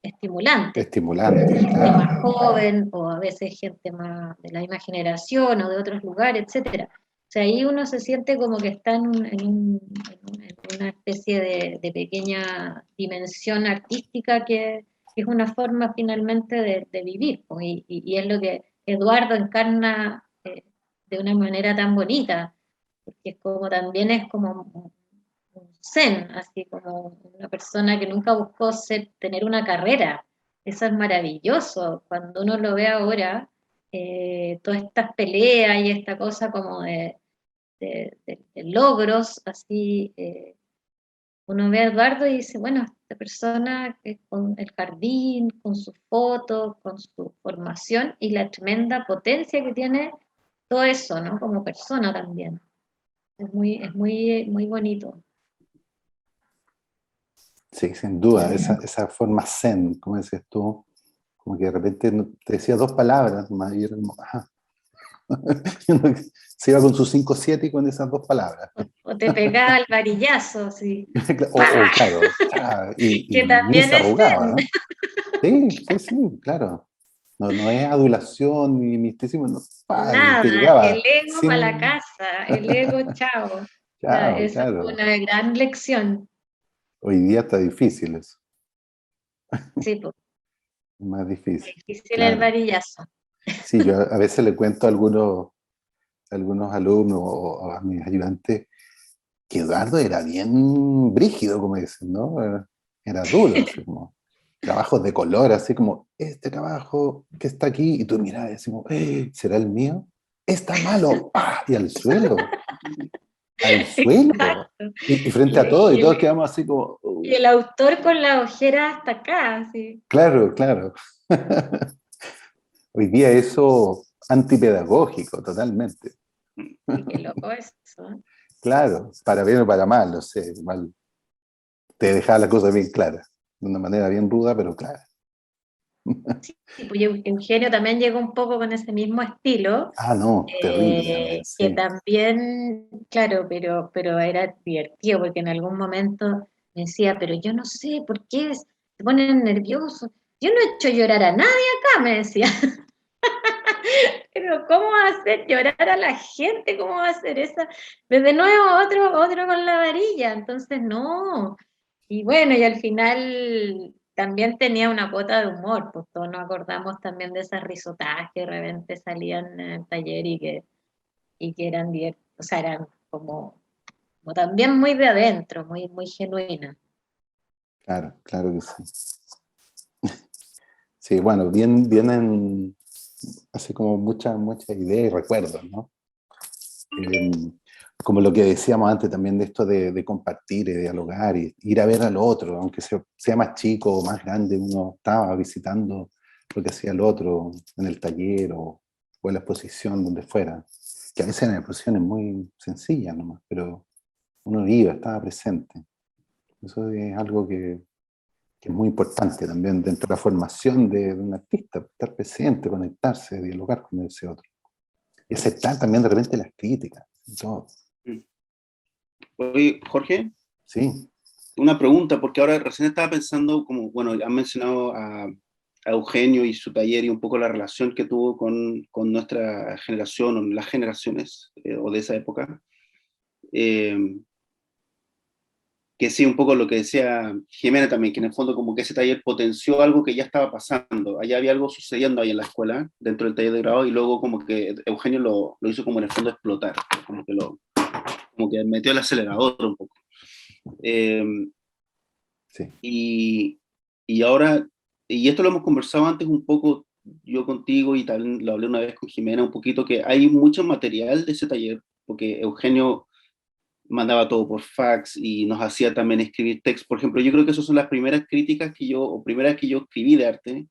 estimulante. estimulante, Gente claro. más joven o a veces gente más de la misma generación o de otros lugares, etcétera. O sea, ahí uno se siente como que está en una especie de pequeña dimensión artística que es una forma finalmente de vivir, pues, y es lo que Eduardo encarna de una manera tan bonita, porque también es como un zen, así como una persona que nunca buscó tener una carrera. Eso es maravilloso. Cuando uno lo ve ahora, todas estas peleas y esta cosa como de logros, así, uno ve a Eduardo y dice, bueno, esta persona que con el jardín, con sus fotos, con su formación y la tremenda potencia que tiene todo eso, ¿no? Como persona también. Muy bonito. Sí, sin duda, esa forma zen, como decías tú, como que de repente te decía dos palabras más y era como, ajá. Se iba con sus 5-7 y con esas dos palabras. O te pegaba el varillazo, sí. Claro, y Que ni también se es arrugaba, zen. ¿no? Sí, claro. No es adulación ni misticismo, no, y te Nada, el llegaba ego para la sin... casa, el ego, chao. O sea, Chao, esa fue claro. una gran lección. Hoy día está difícil eso, Sí, pues, más difícil, difícil el claro. varillazo. Sí, yo a veces le cuento a algunos alumnos o a mis ayudantes que Eduardo era bien brígido, como dicen, ¿no? Era duro, así como trabajos de color, así como este trabajo que está aquí, y tú mirás y decimos, ¿será el mío? Está malo, ¡pah! Y al suelo, Exacto. y frente a todo, y Y todos el, quedamos así como, y el autor con la ojera hasta acá, sí. claro, claro. Hoy día eso antipedagógico, totalmente. Y qué loco eso. Claro, para bien o para mal, no sé, mal, te dejaba la cosa bien clara, de una manera bien ruda, pero clara. Sí, pues Eugenio también llegó un poco con ese mismo estilo, Ah, no, terrible también, que sí. también, claro, pero era divertido, porque en algún momento me decía, pero yo no sé, ¿por qué se ponen nerviosos? Yo no he hecho llorar a nadie acá, me decía. Pero ¿cómo va a hacer llorar a la gente? ¿Cómo va a hacer esa? Pues de nuevo otro con la varilla, entonces no. Y bueno, y al final también tenía una cuota de humor, pues todos nos acordamos también de esas risotadas que de repente salían en el taller y que eran o sea, eran como también muy de adentro, muy genuinas. Claro, claro que sí. Sí, bueno, vienen así como muchas ideas y recuerdos, ¿no? Eh, Como lo que decíamos antes también de esto de compartir y dialogar y ir a ver al otro, aunque sea más chico o más grande, uno estaba visitando lo que hacía el otro en el taller o en la exposición, donde fuera. Que a veces en la exposición es muy sencilla nomás, pero uno iba, estaba presente. Eso es algo que es muy importante también dentro de la formación de un artista, estar presente, conectarse, dialogar con ese otro. Y aceptar también de repente las críticas, y todo. Mm. Oye, Jorge, Sí. una pregunta, porque ahora recién estaba pensando, como, bueno, han mencionado a Eugenio y su taller y un poco la relación que tuvo con nuestra generación o las generaciones o de esa época. Eh, que sí, un poco lo que decía Jimena también, que en el fondo como que ese taller potenció algo que ya estaba pasando, allá había algo sucediendo ahí en la escuela, dentro del taller de grado, y luego como que Eugenio lo hizo como en el fondo explotar, como que metió el acelerador un poco. Eh, Sí. y ahora, y esto lo hemos conversado antes un poco, yo contigo y también lo hablé una vez con Jimena un poquito, que hay mucho material de ese taller, porque Eugenio mandaba todo por fax y nos hacía también escribir text. Por ejemplo, yo creo que esas son las primeras críticas o primeras que yo escribí de arte,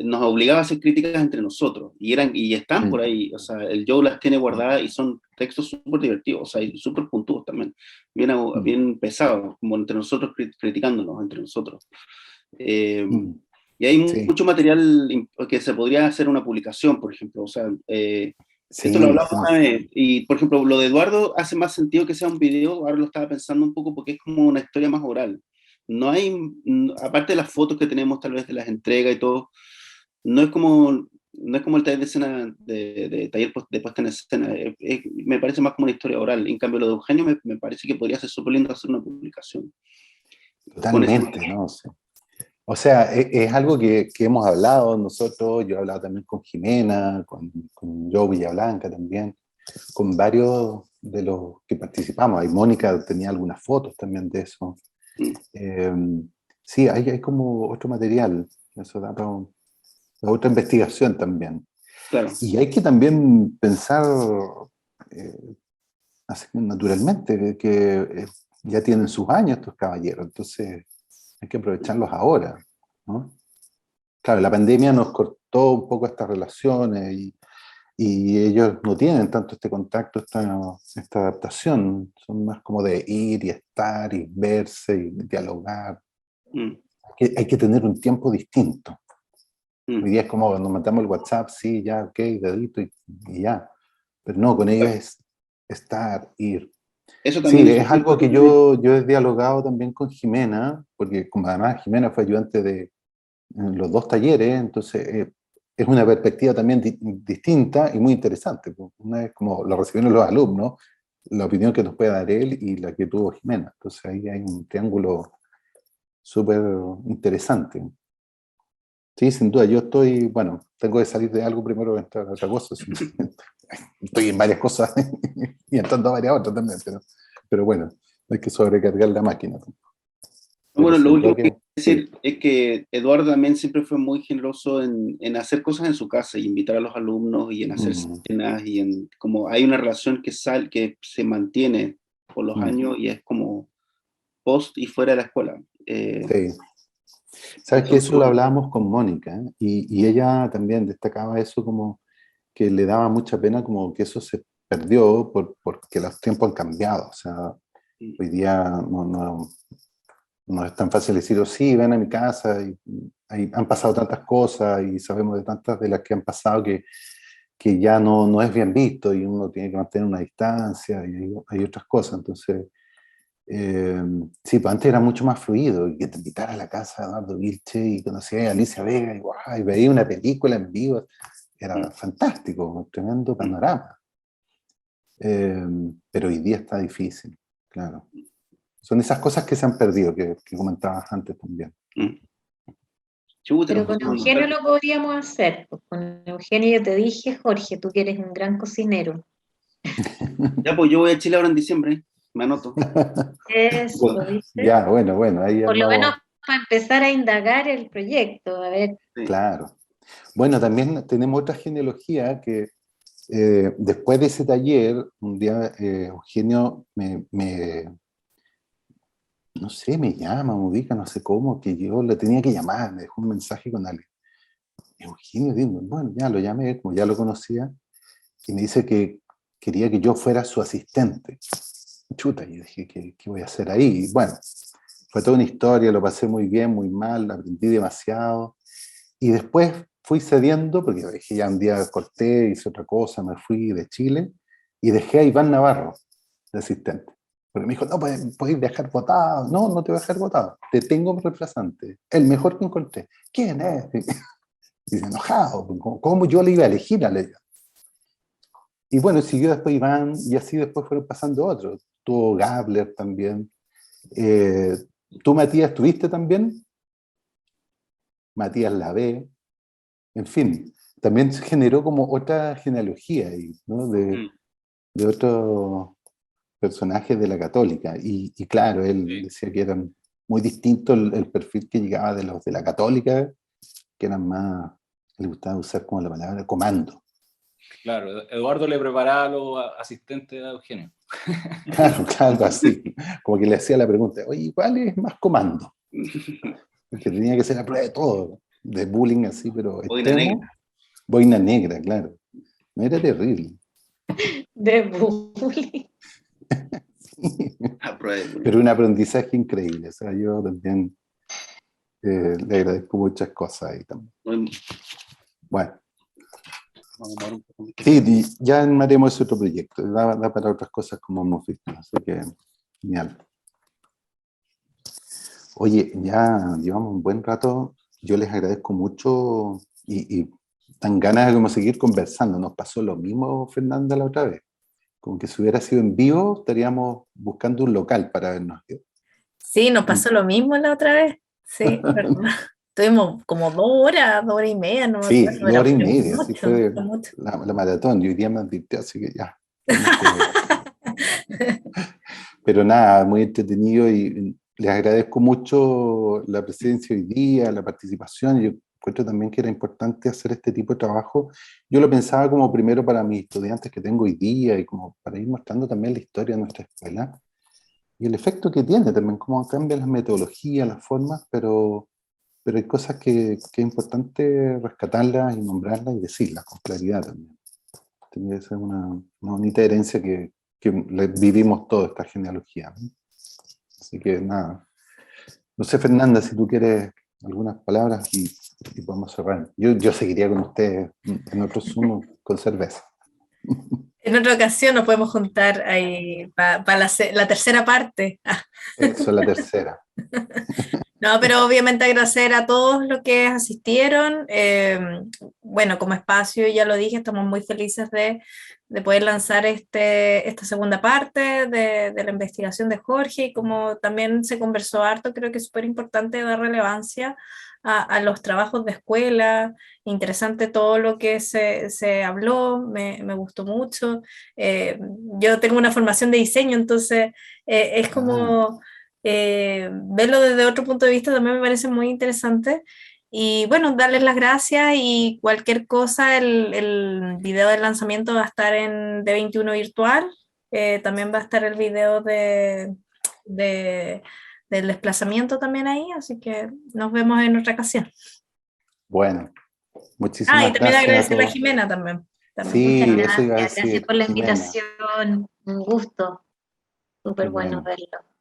nos obligaba a hacer críticas entre nosotros, y están por Mm. ahí, o sea, el Joe las tiene guardadas y son textos súper divertidos, o sea, y súper puntudos también, bien, Mm. bien pesados, como entre nosotros, criticándonos entre nosotros. Eh, Mm. y hay Sí, mucho material que se podría hacer una publicación, por ejemplo, o sea, esto lo sí, hablamos no, una vez, y por ejemplo, lo de Eduardo hace más sentido que sea un video, ahora lo estaba pensando un poco porque es como una historia más oral. No hay, aparte de las fotos que tenemos tal vez de las entregas y todo, no es como el taller de escena, de taller de puesta en escena, me parece más como una historia oral. En cambio, lo de Eugenio me parece que podría ser súper lindo hacer una publicación con ese totalmente, material. ¿no? Sí. O sea, es algo que hemos hablado nosotros, yo he hablado también con Jimena, con Joe Villablanca también, con varios de los que participamos. Ahí Mónica tenía algunas fotos también de eso. Mm, Eh, sí, hay como otro material, eso da para otra investigación también. claro. Y hay que también pensar eh, así naturalmente que ya tienen sus años estos caballeros, entonces hay que aprovecharlos ahora, ¿no? Claro, la pandemia nos cortó un poco estas relaciones y ellos no tienen tanto este contacto, esta adaptación, son más como de ir y estar y verse y dialogar. Mm, Hay que tener un tiempo distinto. Hoy mm. día es como nos mandamos el WhatsApp, sí, ya, ok, dedito y ya. Pero no, con ellos es estar, ir. Eso también Sí, es es súper algo que importante. yo he dialogado también con Jimena, porque como además Jimena fue ayudante de en los dos talleres, entonces es una perspectiva también distinta y muy interesante. Pues. Una es como lo recibieron los alumnos, la opinión que nos puede dar él y la que tuvo Jimena. Entonces ahí hay un triángulo súper interesante. Sí, sin duda, yo estoy, bueno, tengo que salir de algo primero que entrar a otra cosa. Sí. Estoy en varias cosas y entrando a varias otras también, pero bueno, no hay que sobrecargar la máquina. Pero Bueno, lo sin duda último que que quiero sí. decir es que Eduardo también siempre fue muy generoso en hacer cosas en su casa y invitar a los alumnos y en hacer Mm, cenas y como hay una relación que se mantiene por los mm, años y es como post y fuera de la escuela. sí. Sabes que Entonces, eso lo hablábamos con Mónica, ¿eh? Y ella también destacaba eso como que le daba mucha pena como que eso se perdió porque los tiempos han cambiado. O sea, mm, hoy día no, no es tan fácil decir, oh, sí, ven a mi casa, y han pasado tantas cosas y sabemos de tantas de las que han pasado que ya no es bien visto y uno tiene que mantener una distancia y hay otras cosas. Entonces, sí, pues antes era mucho más fluido y que te invitara a la casa de Eduardo Vilche y conocía a Alicia Vega y, guau, y veía una película en vivo, era fantástico, un tremendo panorama. Pero hoy día está difícil, claro. Son esas cosas que se han perdido, que comentabas antes también. Chuta, Pero con Eugenio lo podríamos hacer. Pues con Eugenio yo te dije, Jorge, tú que eres un gran cocinero. Ya, pues yo voy a Chile ahora en diciembre, me anoto. Eso, ¿viste? Ya, bueno, ahí Por lo menos vamos. para empezar a indagar el proyecto, a ver. Sí. Claro. Bueno, también tenemos otra genealogía que después de ese taller, un día Eugenio no sé, me llama, me ubica, no sé cómo, que yo le tenía que llamar, me dejó un mensaje con alguien. Eugenio, digo, bueno, ya lo llamé, como ya lo conocía, y me dice que quería que yo fuera su asistente. Chuta, y dije, ¿qué voy a hacer ahí? Y bueno, fue toda una historia, lo pasé muy bien, muy mal, aprendí demasiado, y después fui cediendo, porque dije, ya un día corté, hice otra cosa, me fui de Chile, y dejé a Iván Navarro, de asistente. Porque me dijo, no, puedes dejar votado. No te voy a dejar votado. Te tengo un reemplazante, el mejor que encontré. ¿Quién es? Y se enojado, ¿cómo yo le iba a elegir a ella? Y bueno, siguió después Iván, y así después fueron pasando otros. Tuvo Gabler también. ¿Tú, Matías, tuviste también? Matías Lavé. En fin, también se generó como otra genealogía ahí, ¿no? De otros personajes de la Católica. Y claro, él decía que eran muy distinto el perfil que llegaba de los de la Católica, que eran más, le gustaba usar como la palabra comando. Claro, Eduardo le preparaba a los asistentes a Eugenio. Claro, así. Como que le hacía la pregunta, oye, ¿cuál es más comando? Porque tenía que ser la prueba de todo, de bullying así, pero Boina extremo. negra. Boina negra, claro. No, era terrible. De bullying. A prueba de bullying. Pero un aprendizaje increíble. O sea, yo también le agradezco muchas cosas ahí también. Bueno. Vamos a tomar un poco. Sí, ya haremos ese otro proyecto. Da para otras cosas como hemos visto. Así que, genial. Oye, ya llevamos un buen rato. Yo les agradezco mucho y tan ganas de como seguir conversando. Nos pasó lo mismo, Fernanda, la otra vez. Como que si hubiera sido en vivo, estaríamos buscando un local para vernos. Sí, nos pasó lo mismo la otra vez. Sí, verdad. Estuvimos como 2 horas y media, no me Sí, acuerdo. 2 horas y media, así Mucho, fue mucho. la maratón. Y hoy día me advirtió, así que ya. Pero nada, muy entretenido y les agradezco mucho la presencia hoy día, la participación. Yo encuentro también que era importante hacer este tipo de trabajo. Yo lo pensaba como primero para mis estudiantes que tengo hoy día y como para ir mostrando también la historia de nuestra escuela y el efecto que tiene también, cómo cambian las metodologías, las formas, pero hay cosas que es importante rescatarlas y nombrarlas y decirlas con claridad también. Tiene que ser una bonita herencia que vivimos toda esta genealogía, ¿no? Así que nada. No sé, Fernanda, si tú quieres algunas palabras y podemos cerrar. Yo seguiría con ustedes en otro Zoom con cerveza. En otra ocasión nos podemos juntar ahí para la tercera parte. Eso es la tercera. No, pero obviamente agradecer a todos los que asistieron. Bueno, como espacio, ya lo dije, estamos muy felices de poder lanzar esta segunda parte de la investigación de Jorge, y como también se conversó harto, creo que es súper importante dar relevancia a los trabajos de escuela. Interesante todo lo que se habló, me gustó mucho. Yo tengo una formación de diseño, entonces es como... verlo desde otro punto de vista también me parece muy interesante. Y bueno, darles las gracias y cualquier cosa, el video del lanzamiento va a estar en D21 Virtual. También va a estar el video del desplazamiento también ahí, así que nos vemos en otra ocasión. Bueno, muchísimas Y también gracias a agradecerle a todos. Jimena también. Sí, Muchas eso iba a gracias, gracias decir, por la Jimena. invitación, un gusto, Qué súper bueno bueno. verlo.